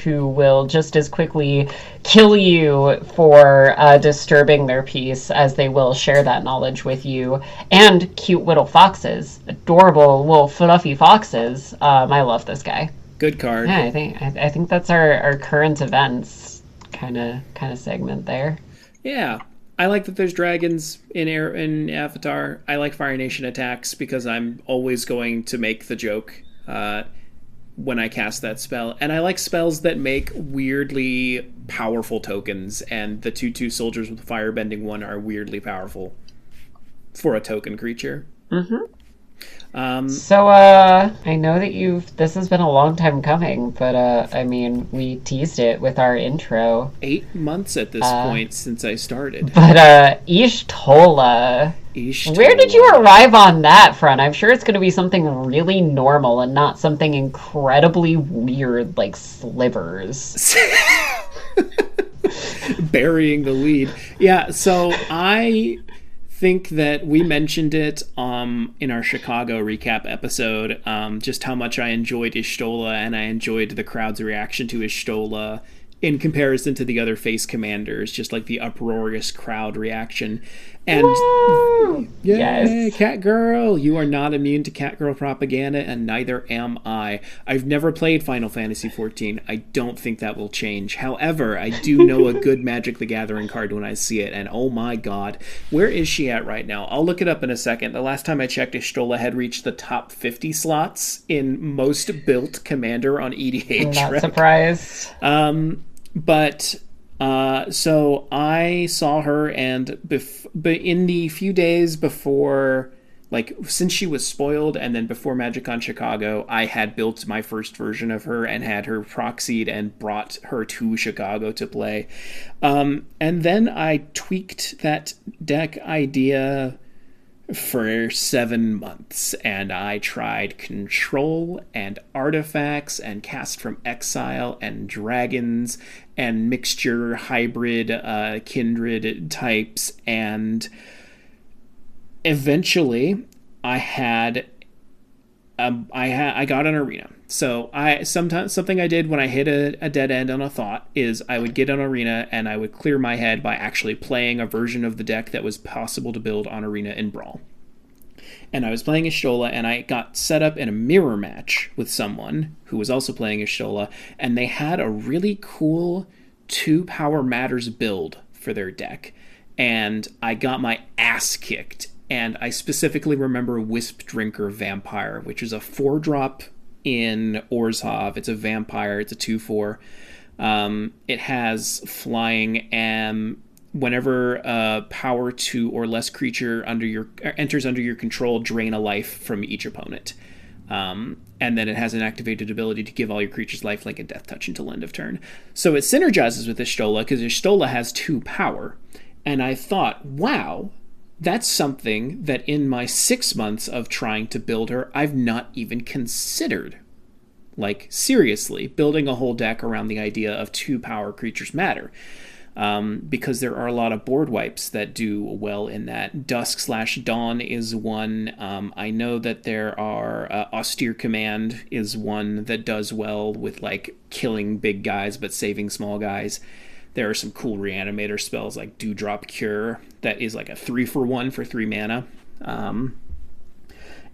who will just as quickly kill you for disturbing their peace as they will share that knowledge with you, and cute little foxes, adorable little fluffy foxes, I love this guy. Good card. Yeah, I think that's our current events kind of segment there. Yeah. I like that there's dragons in Avatar. I like Fire Nation attacks because I'm always going to make the joke when I cast that spell. And I like spells that make weirdly powerful tokens, and the 2/2 soldiers with the firebending one are weirdly powerful for a token creature. Mm-hmm. So I know that this has been a long time coming, but I mean, we teased it with our intro. 8 months at this point since I started. But Y'shtola, where did you arrive on that front? I'm sure it's going to be something really normal and not something incredibly weird like slivers. Burying the lead. Yeah, so I think that we mentioned it in our Chicago recap episode, just how much I enjoyed Y'shtola, and I enjoyed the crowd's reaction to Y'shtola in comparison to the other face commanders, just like the uproarious crowd reaction. And woo! Yay, Yes. Catgirl! You are not immune to Catgirl propaganda, and neither am I. I've never played Final Fantasy XIV. I don't think that will change. However, I do know a good Magic the Gathering card when I see it, and oh my god, where is she at right now? I'll look it up in a second. The last time I checked, Y'shtola had reached the top 50 slots in most built commander on EDH. I'm not surprised. So I saw her, and in the few days before, like, since she was spoiled, and then before MagicCon Chicago, I had built my first version of her and had her proxied and brought her to Chicago to play. And then I tweaked that deck idea for 7 months, and I tried Control and Artifacts and Cast from Exile and Dragons and mixture hybrid kindred types, and eventually I got an arena. So something I did when I hit a dead end on a thought is I would get an arena and I would clear my head by actually playing a version of the deck that was possible to build on arena in Brawl. And I was playing Y'shtola, and I got set up in a mirror match with someone who was also playing Y'shtola, and they had a really cool 2 Power Matters build for their deck. And I got my ass kicked. And I specifically remember Wisp Drinker Vampire, which is a 4-drop in Orzhov. It's a vampire. It's a 2/4. It has flying, and whenever a power 2 or less creature enters under your control, drain a life from each opponent. And then it has an activated ability to give all your creatures lifelink and death touch until end of turn. So it synergizes with Y'shtola because Y'shtola has 2 power. And I thought, wow, that's something that in my 6 months of trying to build her, I've not even considered. Like, seriously, building a whole deck around the idea of 2 power creatures matter. Because there are a lot of board wipes that do well in that. Dusk/Dawn is one. I know that there are Austere Command is one that does well with like killing big guys but saving small guys. There are some cool reanimator spells like Dewdrop Cure that is like a 3-for-1 for 3 mana.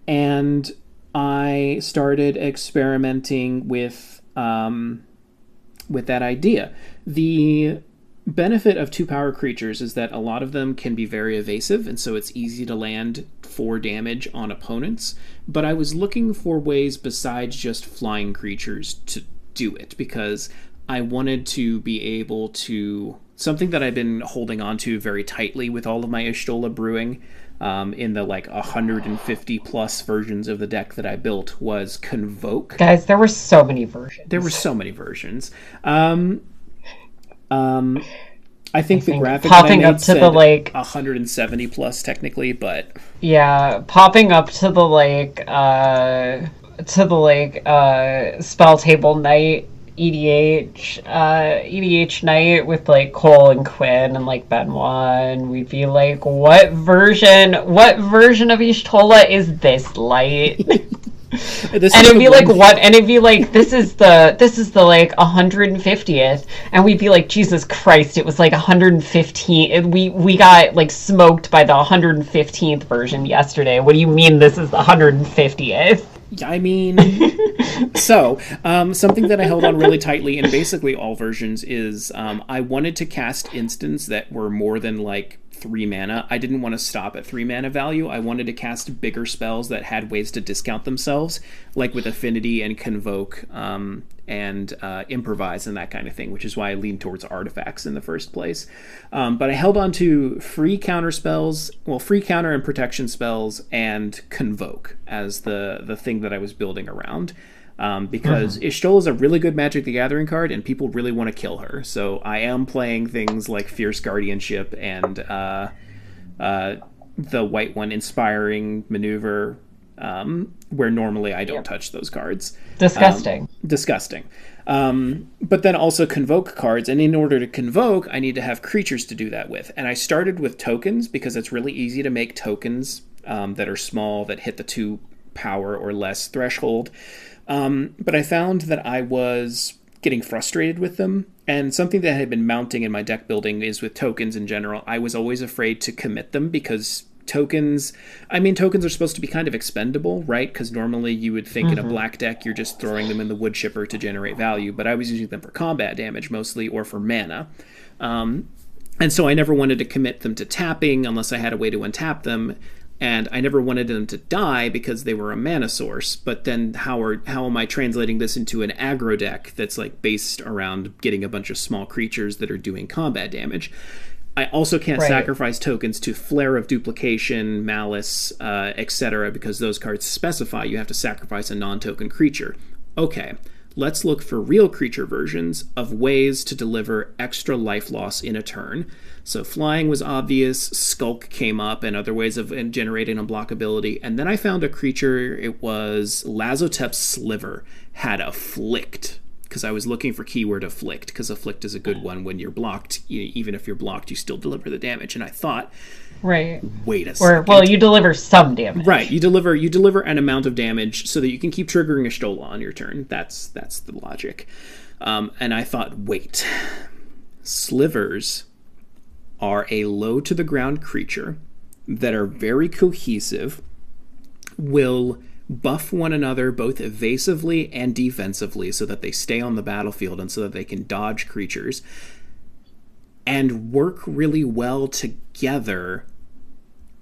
And I started experimenting with that idea. The benefit of 2 power creatures is that a lot of them can be very evasive, and so it's easy to land 4 damage on opponents. But I was looking for ways besides just flying creatures to do it, because I wanted to be able to... Something that I've been holding on to very tightly with all of my Y'shtola brewing, in the like 150 plus versions of the deck that I built, was Convoke. Guys, there were so many versions. I think the graphic popping up to the like 170 plus technically, but yeah, popping up to the spell table night EDH night with like Cole and Quinn and like Benoit, and we'd be like, what version of Y'shtola is this, Light? And it'd be like, what? And it'd be like, this is the like 150th, and we'd be like, Jesus Christ, it was like 115. We got like smoked by the 115th version yesterday. What do you mean this is the 150th? I mean, so something that I held on really tightly in basically all versions is I wanted to cast instants that were more than like 3 mana. I didn't want to stop at 3 mana value. I wanted to cast bigger spells that had ways to discount themselves, like with Affinity and Convoke and Improvise and that kind of thing, which is why I leaned towards artifacts in the first place. But I held on to free counter and protection spells and Convoke as the thing that I was building around. Because Y'shtola is a really good Magic the Gathering card, and people really want to kill her. So I am playing things like Fierce Guardianship and the white one, Inspiring Maneuver, where normally I don't touch those cards. Disgusting. But then also Convoke cards, and in order to Convoke, I need to have creatures to do that with. And I started with tokens, because it's really easy to make tokens that are small, that hit the 2 power or less threshold. But I found that I was getting frustrated with them, and something that had been mounting in my deck building is with tokens in general. I was always afraid to commit them because tokens are supposed to be kind of expendable, right? Because normally you would think in a black deck you're just throwing them in the wood chipper to generate value, but I was using them for combat damage mostly, or for mana. And so I never wanted to commit them to tapping unless I had a way to untap them. And I never wanted them to die because they were a mana source. But then how am I translating this into an aggro deck that's like based around getting a bunch of small creatures that are doing combat damage? I also can't sacrifice tokens to Flare of Duplication, Malice, etc., because those cards specify you have to sacrifice a non-token creature. Okay, let's look for real creature versions of ways to deliver extra life loss in a turn. So flying was obvious, Skulk came up, and other ways of generating unblockability. And then I found a creature, it was Lazotep's Sliver, had Afflict, because I was looking for keyword Afflict, because Afflict is a good one when you're blocked. Even if you're blocked, you still deliver the damage. And I thought, wait a second. Well, you deliver some damage. Right, you deliver an amount of damage so that you can keep triggering Y'shtola on your turn. That's the logic. And I thought, wait, Slivers are a low to the ground creature that are very cohesive will buff one another both evasively and defensively so that they stay on the battlefield and so that they can dodge creatures, and work really well together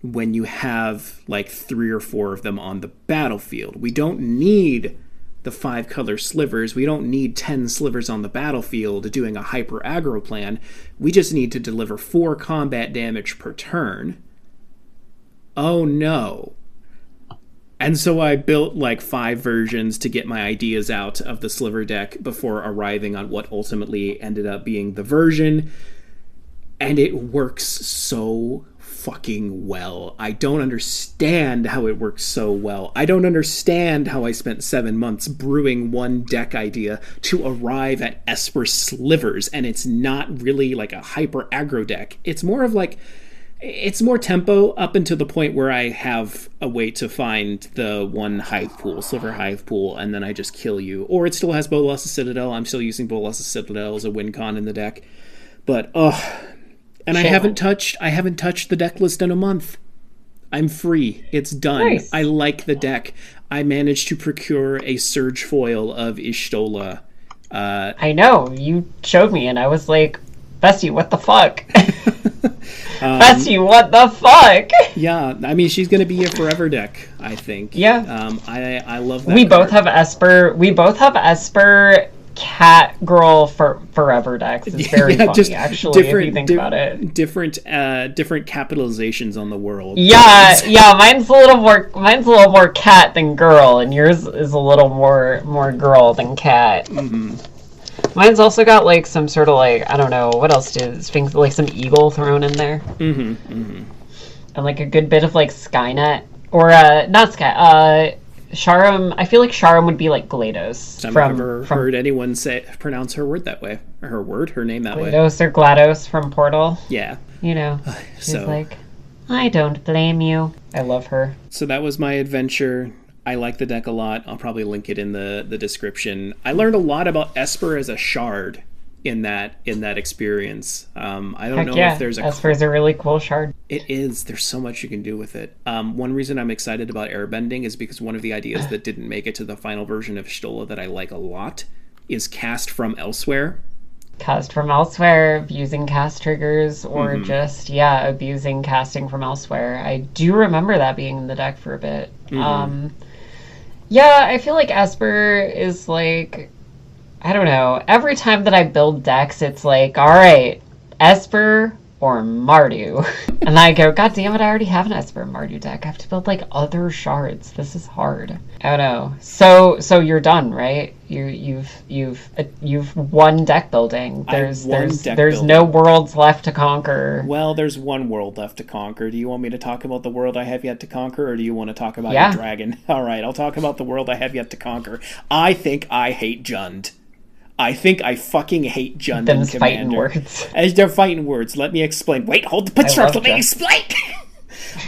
when you have like 3 or 4 of them on the battlefield. We don't need the 5 color slivers. We don't need 10 slivers on the battlefield doing a hyper aggro plan. We just need to deliver 4 combat damage per turn. Oh no. And so I built like 5 versions to get my ideas out of the sliver deck before arriving on what ultimately ended up being the version. And it works so fucking well. I don't understand how it works so well. I don't understand how I spent 7 months brewing one deck idea to arrive at Esper Slivers, and it's not really like a hyper aggro deck. It's more of like, it's more tempo up until the point where I have a way to find the one hive pool, sliver hive pool, and then I just kill you. Or it still has Bolas's Citadel. I'm still using Bolas's Citadel as a win con in the deck. But, and I haven't touched the deck list in a month. I'm free. It's done. Nice. I like the deck. I managed to procure a Surge foil of Ishtola. I know. You showed me, and I was like, Bessie, what the fuck? Bessie, what the fuck? Yeah, I mean, she's going to be a forever deck, I think. Yeah. I love that We card. both have Esper. We both have Esper Catgirl for forever decks. It's very funny, actually, if you think about it. Different capitalizations on the world. Yeah, mine's a little more cat than girl, and yours is a little more girl than cat. Mm-hmm. Mine's also got like some sort of like, I don't know, what else does Sphinx, like some eagle thrown in there. Mm-hmm, mm-hmm. And like a good bit of like Skynet, or not Sky, Sharam. I feel like Sharam would be like GLaDOS. I've never heard anyone pronounce her word that way. Or her name that way. GLaDOS or GLaDOS from Portal. Yeah. You know, she's like, I don't blame you. I love her. So that was my adventure. I like the deck a lot. I'll probably link it in the description. I learned a lot about Esper as a shard in that experience. I don't know if there's Esper's a really cool shard. It is. There's so much you can do with it. One reason I'm excited about airbending is because one of the ideas that didn't make it to the final version of Stola that I like a lot is cast from elsewhere. Cast from elsewhere, abusing cast triggers, or just, abusing casting from elsewhere. I do remember that being in the deck for a bit. Mm-hmm. I feel like Esper is like, I don't know, every time that I build decks, it's like, all right, Esper or Mardu. And I go, God damn it, I already have an Esper Mardu deck. I have to build like other shards. This is hard. I don't know. So you're done, right? You've won deck building. There's no worlds left to conquer. Well, there's one world left to conquer. Do you want me to talk about the world I have yet to conquer, or do you want to talk about your dragon? All right, I'll talk about the world I have yet to conquer. I think I hate Jund. I think I fucking hate Jund and Commander. Fighting words. As they're fighting words. Let me explain. Wait, hold the pitchfork. Let me explain.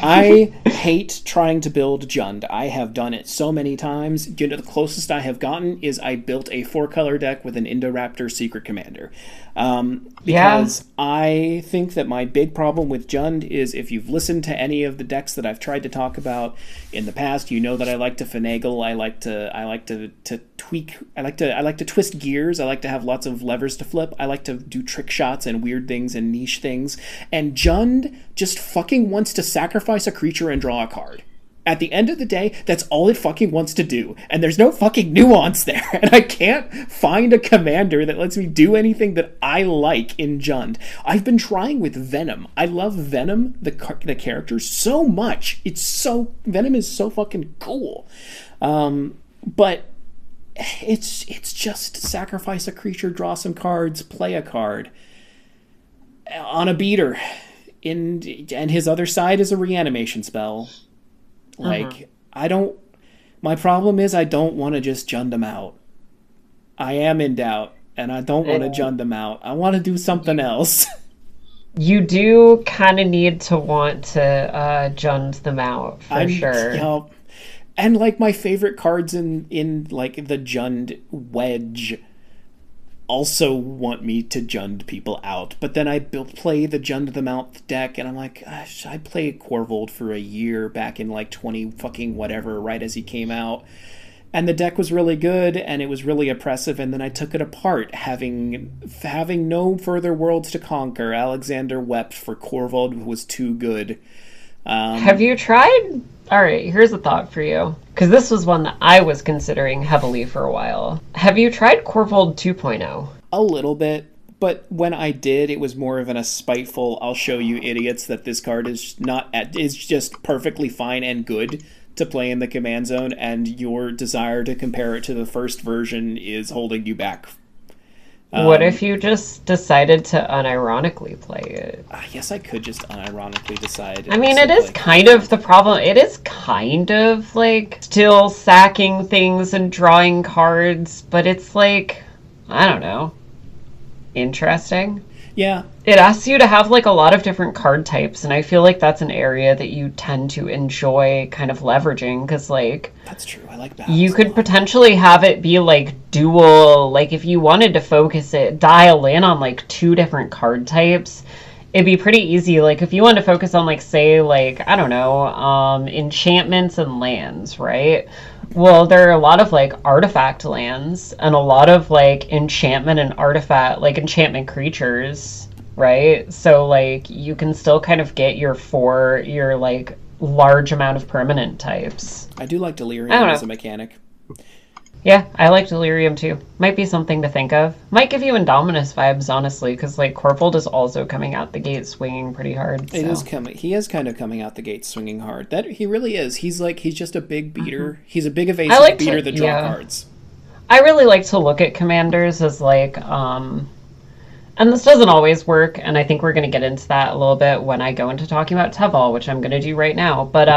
I hate trying to build Jund. I have done it so many times. You know, the closest I have gotten is I built a 4-color deck with an Indoraptor Secret Commander. Because I think that my big problem with Jund is, if you've listened to any of the decks that I've tried to talk about in the past, you know that I like to finagle. I like to tweak. I like to twist gears. I like to have lots of levers to flip. I like to do trick shots and weird things and niche things. And Jund just fucking wants to sacrifice a creature and draw a card. At the end of the day, that's all it fucking wants to do. And there's no fucking nuance there. And I can't find a commander that lets me do anything that I like in Jund. I've been trying with Venom. I love Venom, the character, so much. Venom is so fucking cool. But it's just sacrifice a creature, draw some cards, play a card on a beater. And his other side is a reanimation spell. Like, my problem is I don't want to just Jund them out. I am in doubt, and I don't want to Jund them out. I want to do something else. You do kind of need to want to Jund them out, for sure. You know, and, like, my favorite cards in like, the Jund wedge also want me to Jund people out. But then I play the Jund them out deck, and I'm like, gosh, I played Corvold for a year back in like 20 fucking whatever, right as he came out. And the deck was really good, and it was really oppressive, and then I took it apart, having no further worlds to conquer. Alexander wept for Corvold was too good. Have you tried... Alright, here's a thought for you. Because this was one that I was considering heavily for a while. Have you tried Corvold 2.0? A little bit, but when I did, it was more of a spiteful, I'll show you idiots that this card is just perfectly fine and good to play in the command zone, and your desire to compare it to the first version is holding you back. What if you just decided to unironically play it? Yes, I could just unironically decide. I mean, it is kind of the problem. It is kind of like still sacking things and drawing cards, but it's like, I don't know, interesting. Yeah. It asks you to have like a lot of different card types, and I feel like that's an area that you tend to enjoy kind of leveraging, because like... That's true, I like that. You could potentially have it be like dual, like if you wanted to focus it, dial in on like 2 different card types, it'd be pretty easy. Like if you wanted to focus on like, say, like, I don't know, enchantments and lands, right? Well, there are a lot of like artifact lands and a lot of like enchantment and artifact, like enchantment creatures, right? So like you can still kind of get your like large amount of permanent types. I do like Delirium as a mechanic. Yeah, I like Delirium too. Might be something to think of. Might give you Indominus vibes, honestly, because like Corvold is also coming out the gate swinging pretty hard. So. It is coming. He is kind of coming out the gate swinging hard. That he really is. He's just a big beater. Mm-hmm. He's a big evasive beater that draw cards. I really like to look at commanders as like, and this doesn't always work, and I think we're going to get into that a little bit when I go into talking about Teval, which I'm going to do right now. But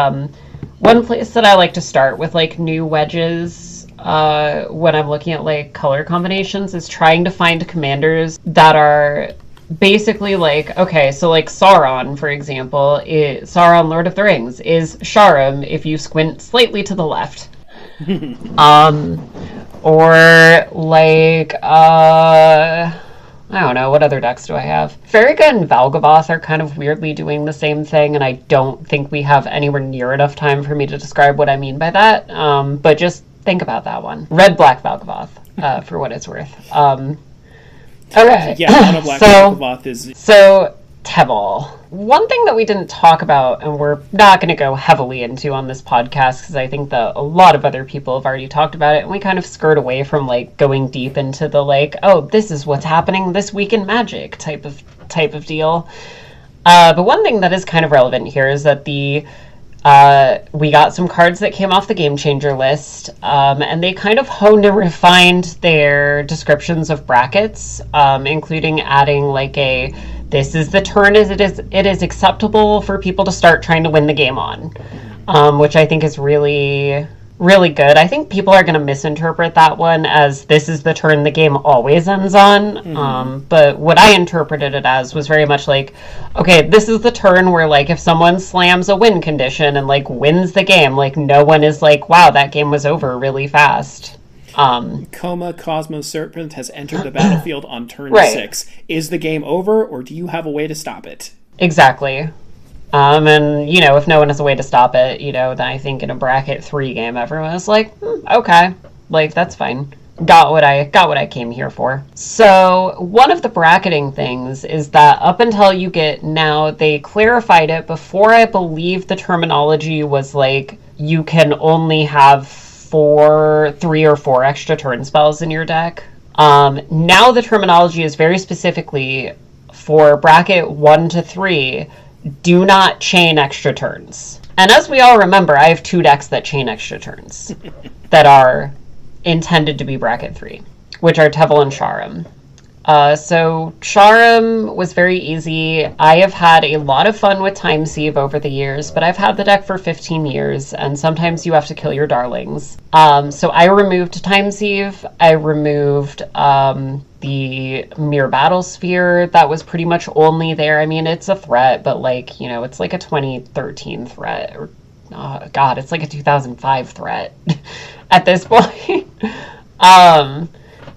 one place that I like to start with like new wedges when I'm looking at like color combinations is trying to find commanders that are basically like, okay, so like Sauron, for example, Sauron Lord of the Rings is Sharam if you squint slightly to the left. Or like I don't know, what other decks do I have? Farragut and Valgavoth are kind of weirdly doing the same thing, and I don't think we have anywhere near enough time for me to describe what I mean by that, but just think about that one. Red-black Valgavoth, for what it's worth. Okay. Yeah, mono-black Valgavoth is... So, Teval. One thing that we didn't talk about, and we're not going to go heavily into on this podcast, because I think that a lot of other people have already talked about it, and we kind of skirt away from, like, going deep into the, like, oh, this is what's happening this week in Magic type of deal. But one thing that is kind of relevant here is that we got some cards that came off the Game Changer list, and they kind of honed and refined their descriptions of brackets, including adding like this is the turn as it is acceptable for people to start trying to win the game on, which I think is really, really good. I think people are going to misinterpret that one as this is the turn the game always ends on. But what I interpreted it as was very much like, okay, this is the turn where like if someone slams a win condition and like wins the game, like no one is like, wow, that game was over really fast. Coma Cosmos Serpent has entered the battlefield on turn 6. Is the game over, or do you have a way to stop it? Exactly. And, you know, if no one has a way to stop it, you know, then I think in a bracket 3 game, everyone is like, okay, like, that's fine. Got what I came here for. So one of the bracketing things is that up until you get now, they clarified it before. I believe the terminology was like, you can only have 3 or 4 extra turn spells in your deck. Now the terminology is very specifically for bracket 1 to 3, do not chain extra turns. And as we all remember, I have 2 decks that chain extra turns that are intended to be bracket 3, which are Teval and Sharam. So Sharam was very easy. I have had a lot of fun with Time Sieve over the years, but I've had the deck for 15 years, and sometimes you have to kill your darlings. So I removed Time Sieve. I removed the Mere Battle Sphere. That was pretty much only there. I mean, it's a threat, but like, you know, it's like a 2013 threat. Or, oh God, it's like a 2005 threat at this point.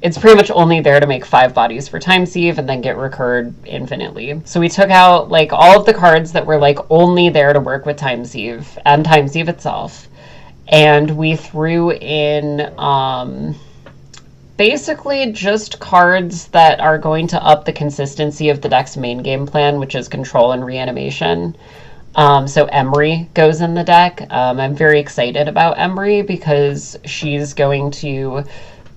it's pretty much only there to make 5 bodies for Time Sieve and then get recurred infinitely. So we took out like all of the cards that were like only there to work with Time Sieve and Time Sieve itself, and we threw in basically just cards that are going to up the consistency of the deck's main game plan, which is control and reanimation. So Emery goes in the deck. I'm very excited about Emery because she's going to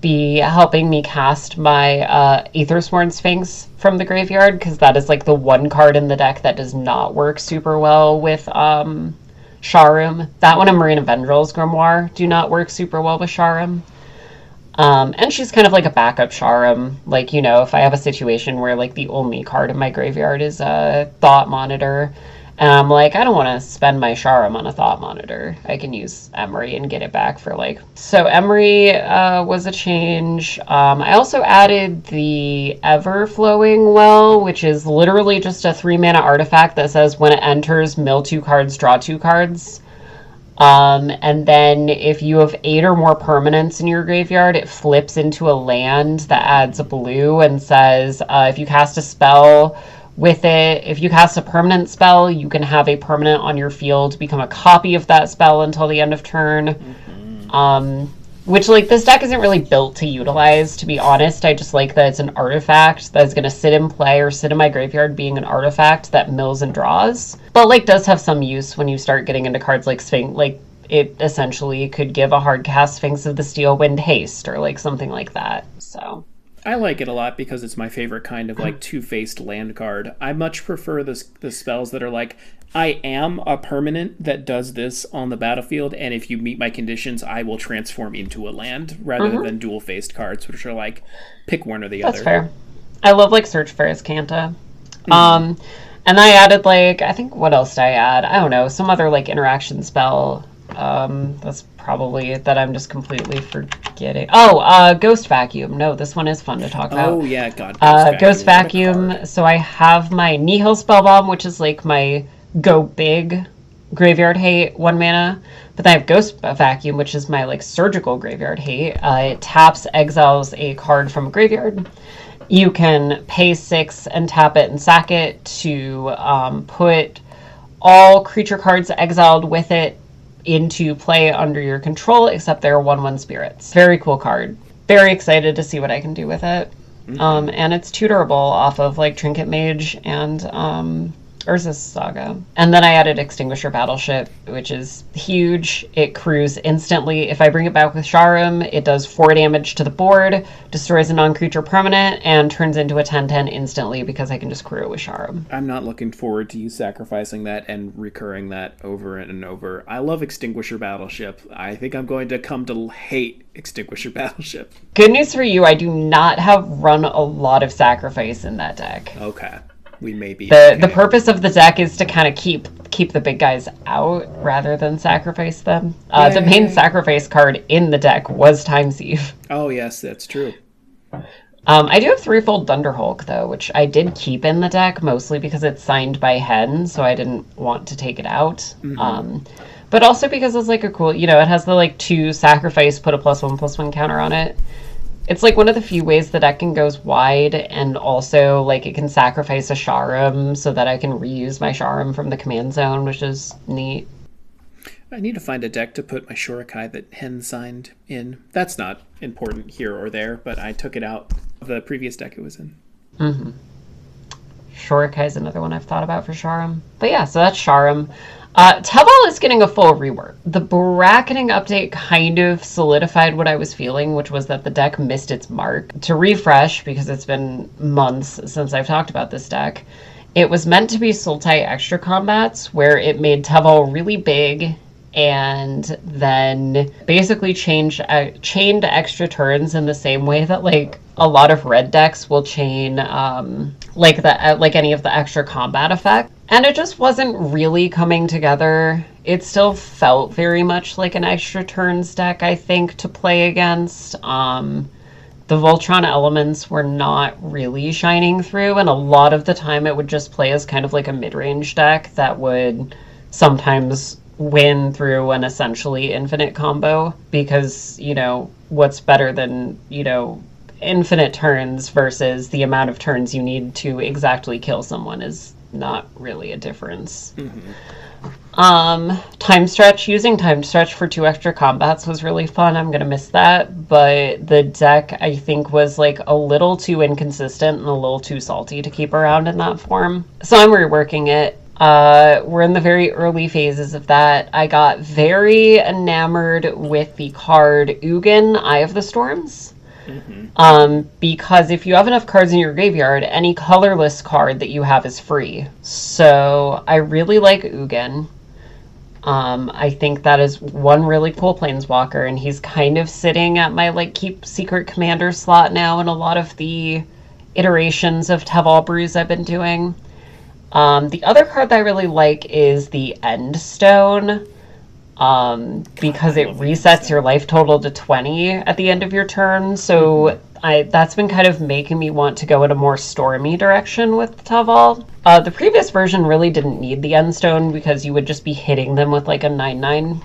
be helping me cast my Aethersworn Sphinx from the graveyard, because that is like the one card in the deck that does not work super well with Sharum. That one and Marina Vendrell's Grimoire do not work super well with Sharum. And she's kind of like a backup Sharum. Like, you know, if I have a situation where like the only card in my graveyard is a Thought Monitor, and I'm like, I don't want to spend my Sharum on a Thought Monitor, I can use Emery and get it back for like... So Emery was a change. I also added the Ever-Flowing Well, which is literally just a 3-mana artifact that says when it enters, mill 2 cards, draw 2 cards. And then if you have 8 or more permanents in your graveyard, it flips into a land that adds a blue and says, if you cast a spell with it, if you cast a permanent spell, you can have a permanent on your field become a copy of that spell until the end of turn. Mm-hmm. Which, like, this deck isn't really built to utilize, to be honest. I just like that it's an artifact that's going to sit in play or sit in my graveyard being an artifact that mills and draws. But, like, does have some use when you start getting into cards like Sphinx. Like, it essentially could give a hard cast Sphinx of the Steel Wind haste or, like, something like that. So... I like it a lot because it's my favorite kind of like two-faced land card. I much prefer the spells that are like, I am a permanent that does this on the battlefield, and if you meet my conditions, I will transform into a land, rather than dual-faced cards, which are like, pick one or the other. That's fair. I love like Search for Azcanta. And I added like, I think, what else did I add? I don't know, some other like interaction spell. That's probably that I'm just completely forgetting. Oh, Ghost Vacuum. No, this one is fun to talk about. Oh yeah, God. Ghost Vacuum. So I have my Nihil Spellbomb, which is like my go big graveyard hate 1 mana. But then I have Ghost Vacuum, which is my like surgical graveyard hate. It taps, exiles a card from a graveyard. You can pay 6 and tap it and sack it to put all creature cards exiled with it into play under your control, except they're 1/1 spirits. Very cool card. Very excited to see what I can do with it. And it's tutorable off of like Trinket Mage and Urza's Saga. And then I added Extinguisher Battleship, which is huge. It crews instantly. If I bring it back with Sharum, it does 4 damage to the board, destroys a non-creature permanent, and turns into a 10/10 instantly because I can just crew it with Sharum. I'm not looking forward to you sacrificing that and recurring that over and over. I love Extinguisher Battleship. I think I'm going to come to hate Extinguisher Battleship. Good news for you, I do not have run a lot of sacrifice in that deck. Okay. We may be the purpose of the deck is to kind of keep the big guys out rather than sacrifice them. The main sacrifice card in the deck was Time Sieve. Oh yes, that's true. I do have Threefold Thunderhulk though, which I did keep in the deck mostly because it's signed by Hen, so I didn't want to take it out. But also because it's like a cool, you know, it has the like 2 sacrifice, put a +1/+1 counter on it. It's like one of the few ways the deck can goes wide, and also like it can sacrifice a Sharum so that I can reuse my Sharum from the command zone, which is neat. I need to find a deck to put my Shurikai that Hen signed in. That's not important here or there, but I took it out of the previous deck it was in. Shurikai is another one I've thought about for Sharum. But yeah, so that's Sharum. Tebal is getting a full rework. The bracketing update kind of solidified what I was feeling, which was that the deck missed its mark. To refresh, because it's been months since I've talked about this deck, it was meant to be Sultai Extra Combats, where it made Tebal really big and then basically chained extra turns in the same way that like a lot of red decks will chain like any of the extra combat effect. And it just wasn't really coming together. It still felt very much like an extra turns deck, I think, to play against. The Voltron elements were not really shining through, and a lot of the time it would just play as kind of like a mid-range deck that would sometimes win through an essentially infinite combo, because, you know, what's better than, you know, infinite turns versus the amount of turns you need to exactly kill someone is not really a difference. Time stretch, using time stretch for 2 extra combats was really fun. I'm gonna miss that, but the deck I think was like a little too inconsistent and a little too salty to keep around in that form. So I'm reworking it. We're in the very early phases of that. I got very enamored with the card Ugin, Eye of the Storms. Because if you have enough cards in your graveyard, any colorless card that you have is free. So I really like Ugin. I think that is one really cool planeswalker, and he's kind of sitting at my like keep secret commander slot now in a lot of the iterations of Teval brews I've been doing. The other card that I really like is the End Stone. Because it resets your life total to 20 at the end of your turn. So that's been kind of making me want to go in a more stormy direction with Teval. The previous version really didn't need the Endstone because you would just be hitting them with like a 9/9.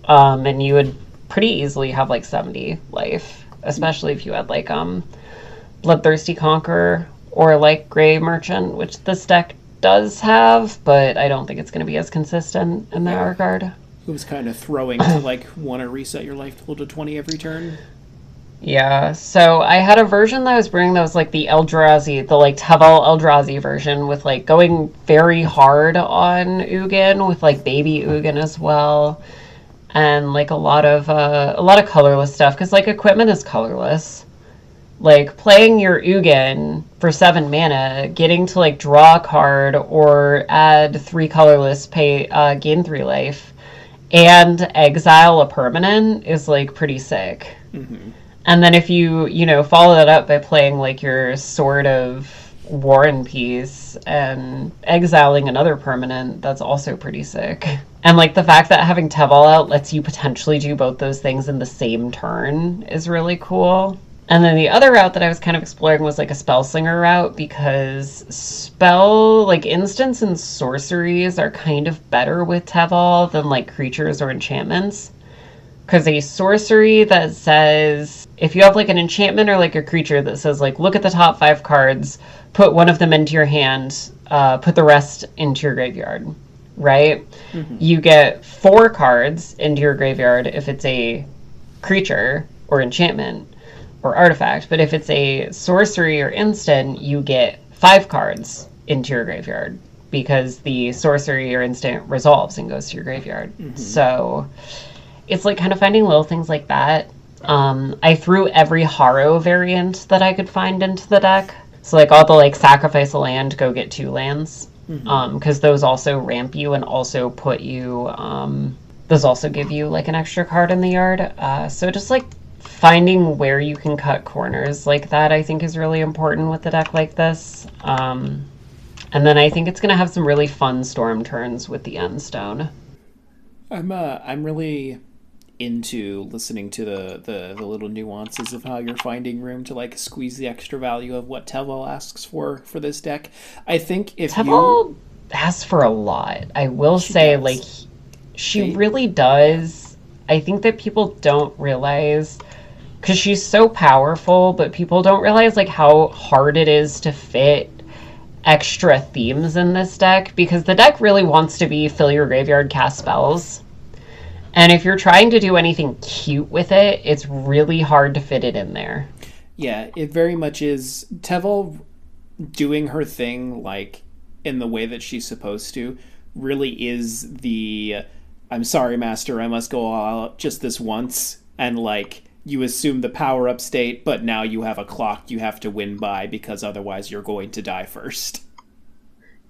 And you would pretty easily have like 70 life, especially if you had like Bloodthirsty Conqueror or like Grey Merchant, which this deck does have, but I don't think it's going to be as consistent in that regard. It was kind of throwing to like want to reset your life total to 20 every turn. Yeah, so I had a version that I was bringing that was like the Eldrazi, the like Teval Eldrazi version with like going very hard on Ugin with like baby Ugin as well, and like a lot of colorless stuff because like equipment is colorless. Like playing your Ugin for 7 mana, getting to like draw a card or add 3 colorless, gain 3 life, and exile a permanent is like pretty sick. And then if you follow that up by playing like your Sword of War and Peace and exiling another permanent, that's also pretty sick. And like the fact that having Teval out lets you potentially do both those things in the same turn is really cool. And then the other route that I was kind of exploring was like a Spellslinger route because instants and sorceries are kind of better with Teval than like creatures or enchantments. Because a sorcery that says, if you have like an enchantment or like a creature that says like, look at the top 5 cards, put one of them into your hand, put the rest into your graveyard, right? You get 4 cards into your graveyard if it's a creature or enchantment or artifact, but if it's a sorcery or instant, you get 5 cards into your graveyard because the sorcery or instant resolves and goes to your graveyard. So it's like kind of finding little things like that. I threw every Harrow variant that I could find into the deck. So like all the like sacrifice a land, go get 2 lands. Because those also ramp you and also put you, those also give you like an extra card in the yard. So just like finding where you can cut corners like that, I think is really important with a deck like this. And then I think it's going to have some really fun storm turns with the Endstone. I'm really into listening to the little nuances of how you're finding room to like squeeze the extra value of what Teval asks for this deck. I think if Teval asks for a lot, I will say does. Like she really does. I think that people don't realize because she's so powerful, but people don't realize like how hard it is to fit extra themes in this deck because the deck really wants to be fill your graveyard, cast spells. And if you're trying to do anything cute with it, it's really hard to fit it in there. Yeah, it very much is. Teval doing her thing, like, in the way that she's supposed to, really is the, I'm sorry, Master, I must go all out just this once. And, like, you assume the power-up state, but now you have a clock you have to win by because otherwise you're going to die first.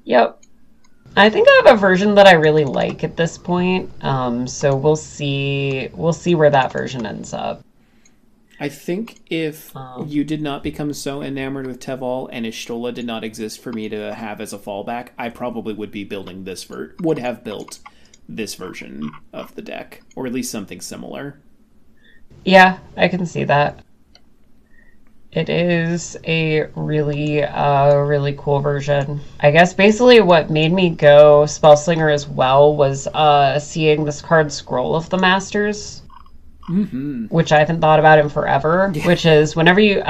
Yep. I think I have a version that I really like at this point, so we'll see where that version ends up. I think if you did not become so enamored with Teval and Ishtola did not exist for me to have as a fallback, I probably would be building would have built this version of the deck, or at least something similar. Yeah, I can see that. It is a really, really cool version. I guess basically what made me go Spellslinger as well was seeing this card Scroll of the Masters. which I haven't thought about in forever, which is whenever you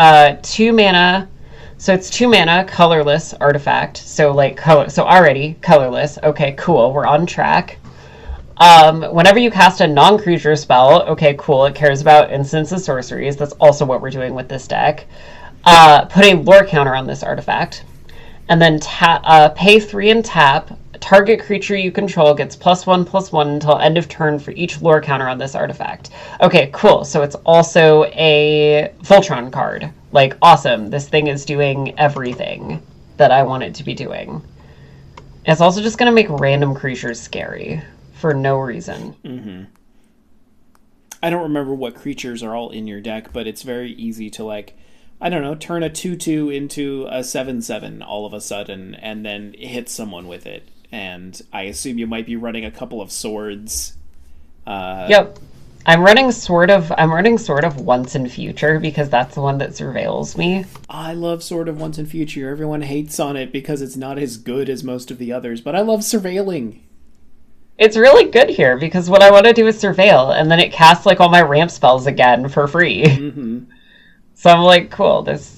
2 mana, so it's 2 mana colorless artifact, so like so already colorless. Okay, cool, we're on track. Whenever you cast a non-creature spell, okay, cool, it cares about instants and sorceries. That's also what we're doing with this deck. Put a lore counter on this artifact, and then pay 3 and tap. Target creature you control gets +1/+1 until end of turn for each lore counter on this artifact. Okay, cool. So it's also a Voltron card. Like, awesome. This thing is doing everything that I want it to be doing. It's also just going to make random creatures scary for no reason. Mm-hmm. I don't remember what creatures are all in your deck, but it's very easy to, like, I don't know, turn a 2/2 into a 7/7 all of a sudden, and then hit someone with it. And I assume you might be running a couple of swords. Yep. I'm running Sword of Once in Future because that's the one that surveils me. I love Sword of Once in Future. Everyone hates on it because it's not as good as most of the others, but I love surveilling. It's really good here because what I want to do is surveil, and then it casts like all my ramp spells again for free. Mm-hmm. So I'm like, cool, this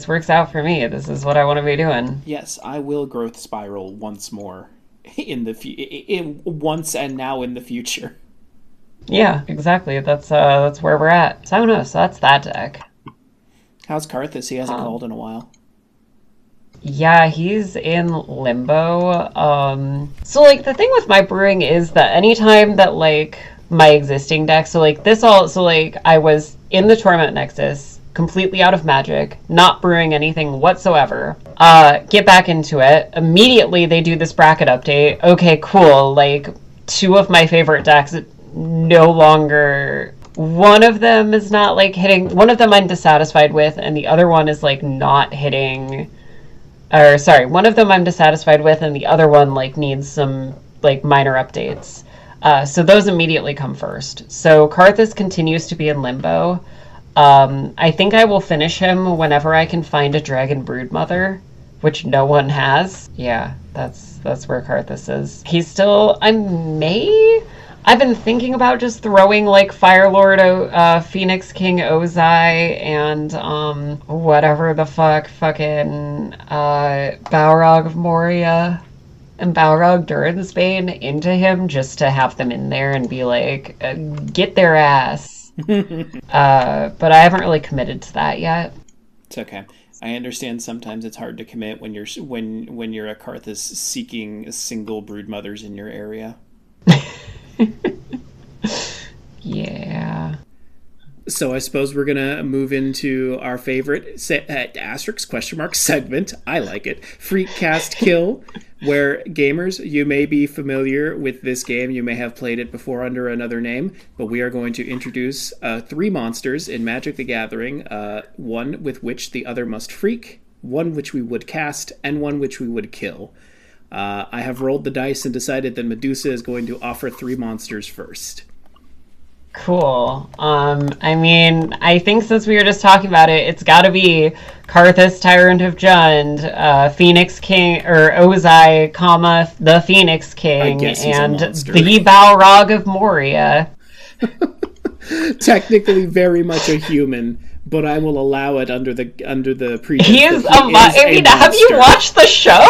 works out for me. This is what I want to be doing. Yes, I will growth spiral once more in the once and now in the future. Yeah, exactly. That's where we're at. So I don't know. So that's that deck. How's Karthus? He hasn't called in a while. Yeah, he's in limbo. So like the thing with my brewing is that anytime that like my existing deck, so like I was in the Torment Nexus, completely out of Magic, not brewing anything whatsoever. Get back into it. Immediately they do this bracket update. Okay, cool. Like 2 of my favorite decks no longer, one of them is not like hitting, one of them I'm dissatisfied with, and the other one is like not hitting, or sorry, one of them I'm dissatisfied with and the other one like needs some like minor updates. So those immediately come first. So Karthus continues to be in limbo. I think I will finish him whenever I can find a Dragon Broodmother, which no one has. Yeah, that's where Karthus is. He's still, I've been thinking about just throwing like Firelord, Phoenix King Ozai, and whatever the fucking Balrog of Moria and Balrog Durensbane into him just to have them in there and be like, get their ass. But I haven't really committed to that yet. It's okay. I understand sometimes it's hard to commit when you're a Karthus seeking single broodmothers in your area. Yeah. So I suppose we're gonna move into our favorite asterisk ? Segment. I like it. Freak Cast Kill, where gamers, you may be familiar with this game. You may have played it before under another name, but we are going to introduce 3 monsters in Magic the Gathering. One with which the other must freak, one which we would cast, and one which we would kill. I have rolled the dice and decided that Medusa is going to offer 3 monsters first. Cool. I mean, I think since we were just talking about it, it's got to be Karthus, Tyrant of Jund, Phoenix King, or Ozai, the Phoenix King, and the Balrog of Moria. Technically very much a human, but I will allow it under the pretense. He is have you watched the show?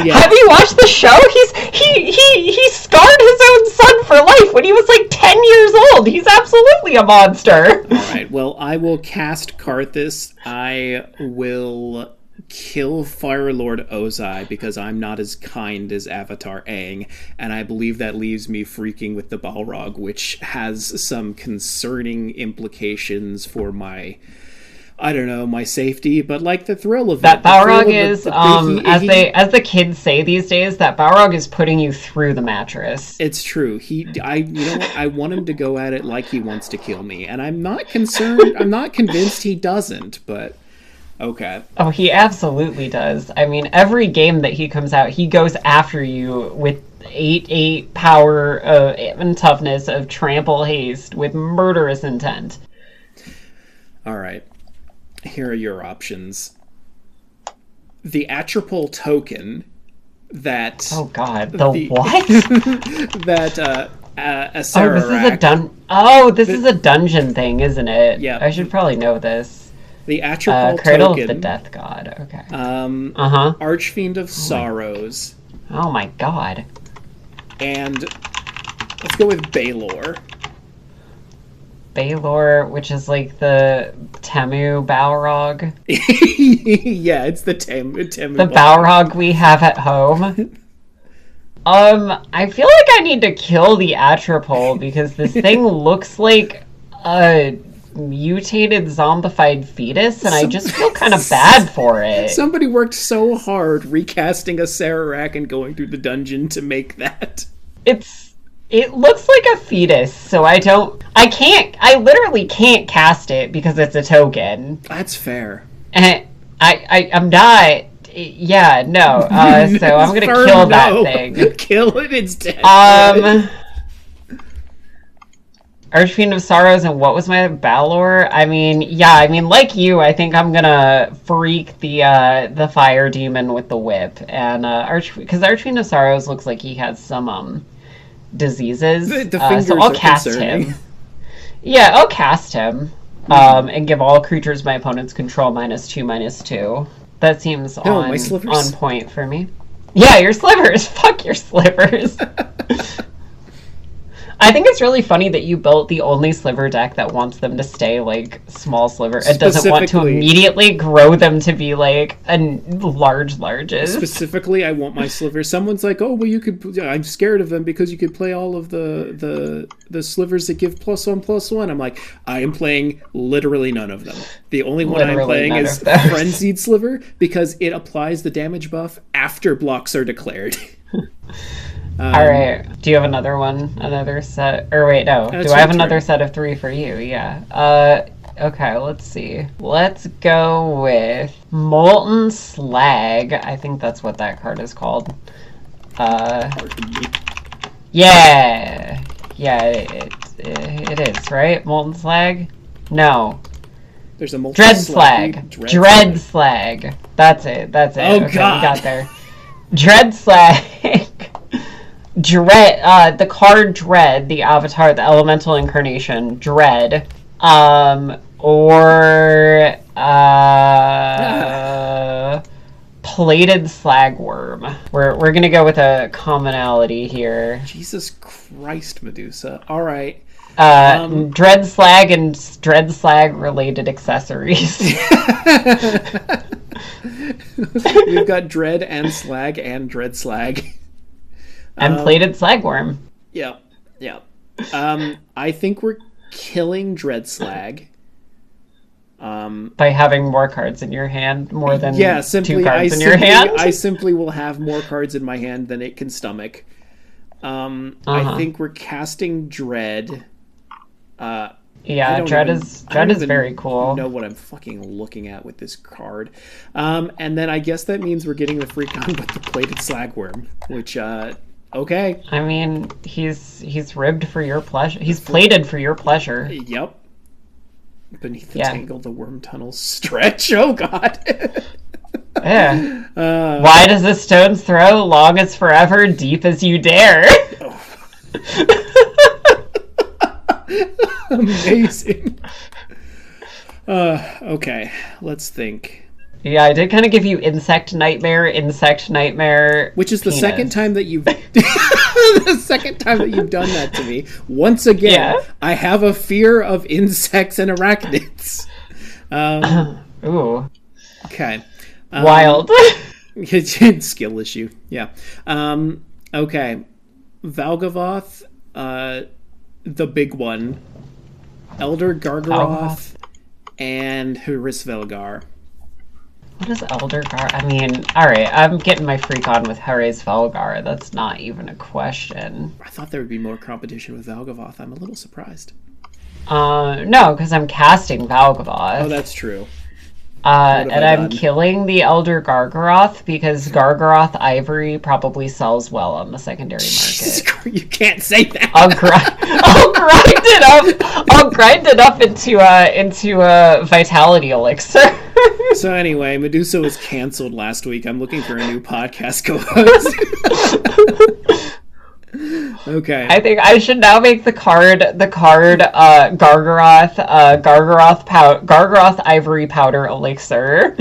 Yes. Have you watched the show? He scarred his own son for life when he was like 10 years old. He's absolutely a monster. All right. Well, I will cast Karthus. I will kill Firelord Ozai because I'm not as kind as Avatar Aang, and I believe that leaves me freaking with the Balrog, which has some concerning implications for my safety, but like the thrill of that. Balrog is, as the kids say these days, that Balrog is putting you through the mattress. It's true. I want him to go at it like he wants to kill me, and I'm not concerned. I'm not convinced he doesn't, but okay. Oh, he absolutely does. I mean, every game that he comes out, he goes after you with 8/8 power and toughness of trample haste with murderous intent. All right. Here are your options. The Atropol token that... Oh god, the what? that Acerarak... Oh, this is a Oh, this is a dungeon thing, isn't it? Yeah. I should probably know this. The Atropol Cradle token. of the Death God. Okay. Archfiend of Sorrows. Oh my god. And let's go with Baylor. Baylor, which is like the Temu Balrog. Yeah, it's the Temu The Balrog we have at home. I feel like I need to kill the Atropol because this thing looks like a mutated zombified fetus, and I just feel kind of bad for it. Somebody worked so hard recasting a Sararak and going through the dungeon to make that. It looks like a fetus, so I literally can't cast it because it's a token. That's fair. And I'm not. Yeah, no. So I'm gonna kill that thing. Kill it, it's dead. Archfiend of Sorrows, and what was my Balor? Like you, I think I'm gonna freak the fire demon with the whip, and because Archfiend of Sorrows looks like he has some diseases. The fingers so I'll are cast concerning. him. Yeah, I'll cast him. And give all creatures my opponents control -2/-2. That seems on point for me. Yeah, your slivers. Fuck your slivers. I think it's really funny that you built the only sliver deck that wants them to stay like small sliver. It doesn't want to immediately grow them to be like a largest. Specifically, I want my slivers. Someone's like, "Oh, well, you could." I'm scared of them because you could play all of the slivers that give +1/+1. I'm like, I am playing literally none of them. The only one I'm playing is Frenzied Sliver because it applies the damage buff after blocks are declared. All right. Do you have another one? Another set? Or wait, no. Do I have another set of 3 for you? Yeah. Okay, let's see. Let's go with Molten Slag. I think that's what that card is called. Yeah. Yeah, it is, right? Molten Slag? No. There's a Molten Dread Slag. Dread Slag. That's it. Oh, okay, God. We got there. Dread Slag. Dread, the card Dread, the avatar, the elemental incarnation, Dread, Plated Slagworm. We're gonna go with a commonality here. Jesus Christ, Medusa. All right. Dread Slag and Dread Slag related accessories. We've got Dread and Slag and Dread Slag. And Plated Slagworm. Yeah. I think we're killing Dread Slag. By having more cards in your hand, more than 2 cards in your hand? I simply will have more cards in my hand than it can stomach. I think we're casting Dread. Dread is very cool. I don't know what I'm fucking looking at with this card. And then I guess that means we're getting the freak on with the Plated Slagworm, which, okay. I mean, he's ribbed for your pleasure. He's plated for your pleasure. Yep. Beneath the tangle, the worm tunnels stretch. Oh, God. Yeah. Wide as a stone's throw, long as forever, deep as you dare. Oh. Amazing. Okay, let's think. Yeah, I did kind of give you Insect Nightmare, which is the penis. second time that you've the second time that you've done that to me. Once again, I have a fear of insects and arachnids. Ooh. Okay. Wild. It's skill issue. Yeah. Okay. Valgavoth, the big one. Elder Gargaroth, and Harisvelgar. What is Elder Gar? I mean, alright, I'm getting my freak on with Harisvelgar. That's not even a question. I thought there would be more competition with Valgavoth. I'm a little surprised. No, because I'm casting Valgavoth. Oh, that's true. And I'm killing the Elder Gargaroth because Gargaroth Ivory probably sells well on the secondary market. You can't say that. I'll grind it up into a vitality elixir. So anyway, Medusa was canceled last week. I'm looking for a new podcast co-host. Okay. I think I should now make the card Gargaroth ivory powder elixir,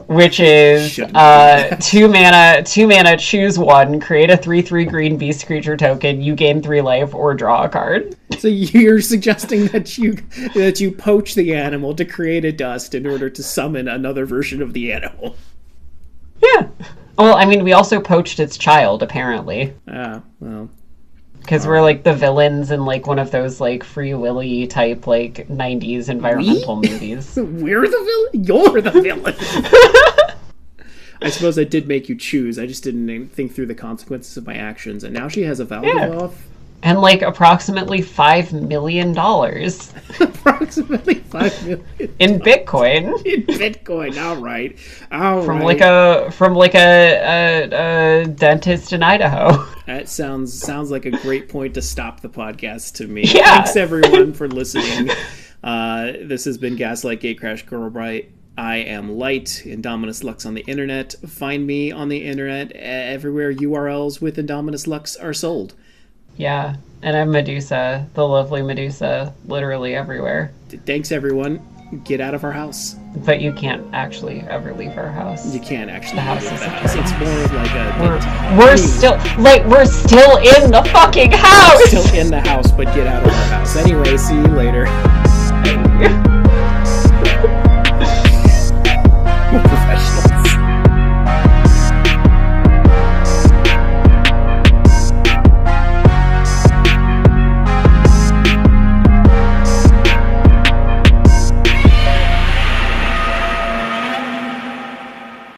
which is 2 mana, choose one, create a 3/3 green beast creature token, you gain 3 life or draw a card. So you're suggesting that you poach the animal to create a dust in order to summon another version of the animal. Yeah. Well, I mean, we also poached its child, apparently. Well. Because we're, like, the villains in, like, one of those, like, Free Willy type, like, 90s environmental movies. We're the villain? You're the villain! I suppose I did make you choose. I just didn't think through the consequences of my actions. And now she has a Valgavoth. And, like, approximately $5 million. Approximately $5 million. In Bitcoin. In Bitcoin, all right. From a dentist in Idaho. That sounds like a great point to stop the podcast to me. Yeah. Thanks everyone for listening. This has been Gaslight Gatecrash Girlbright. I am Light, Indominus Lux on the internet. Find me on the internet everywhere URLs with Indominus Lux are sold. Yeah, and I'm Medusa, the lovely Medusa, literally everywhere. Thanks, everyone. Get out of our house. But you can't actually ever leave our house. You can't actually the house leave is the house. It's more of like a... We're still in the fucking house! Still in the house, but get out of our house. Anyway, see you later.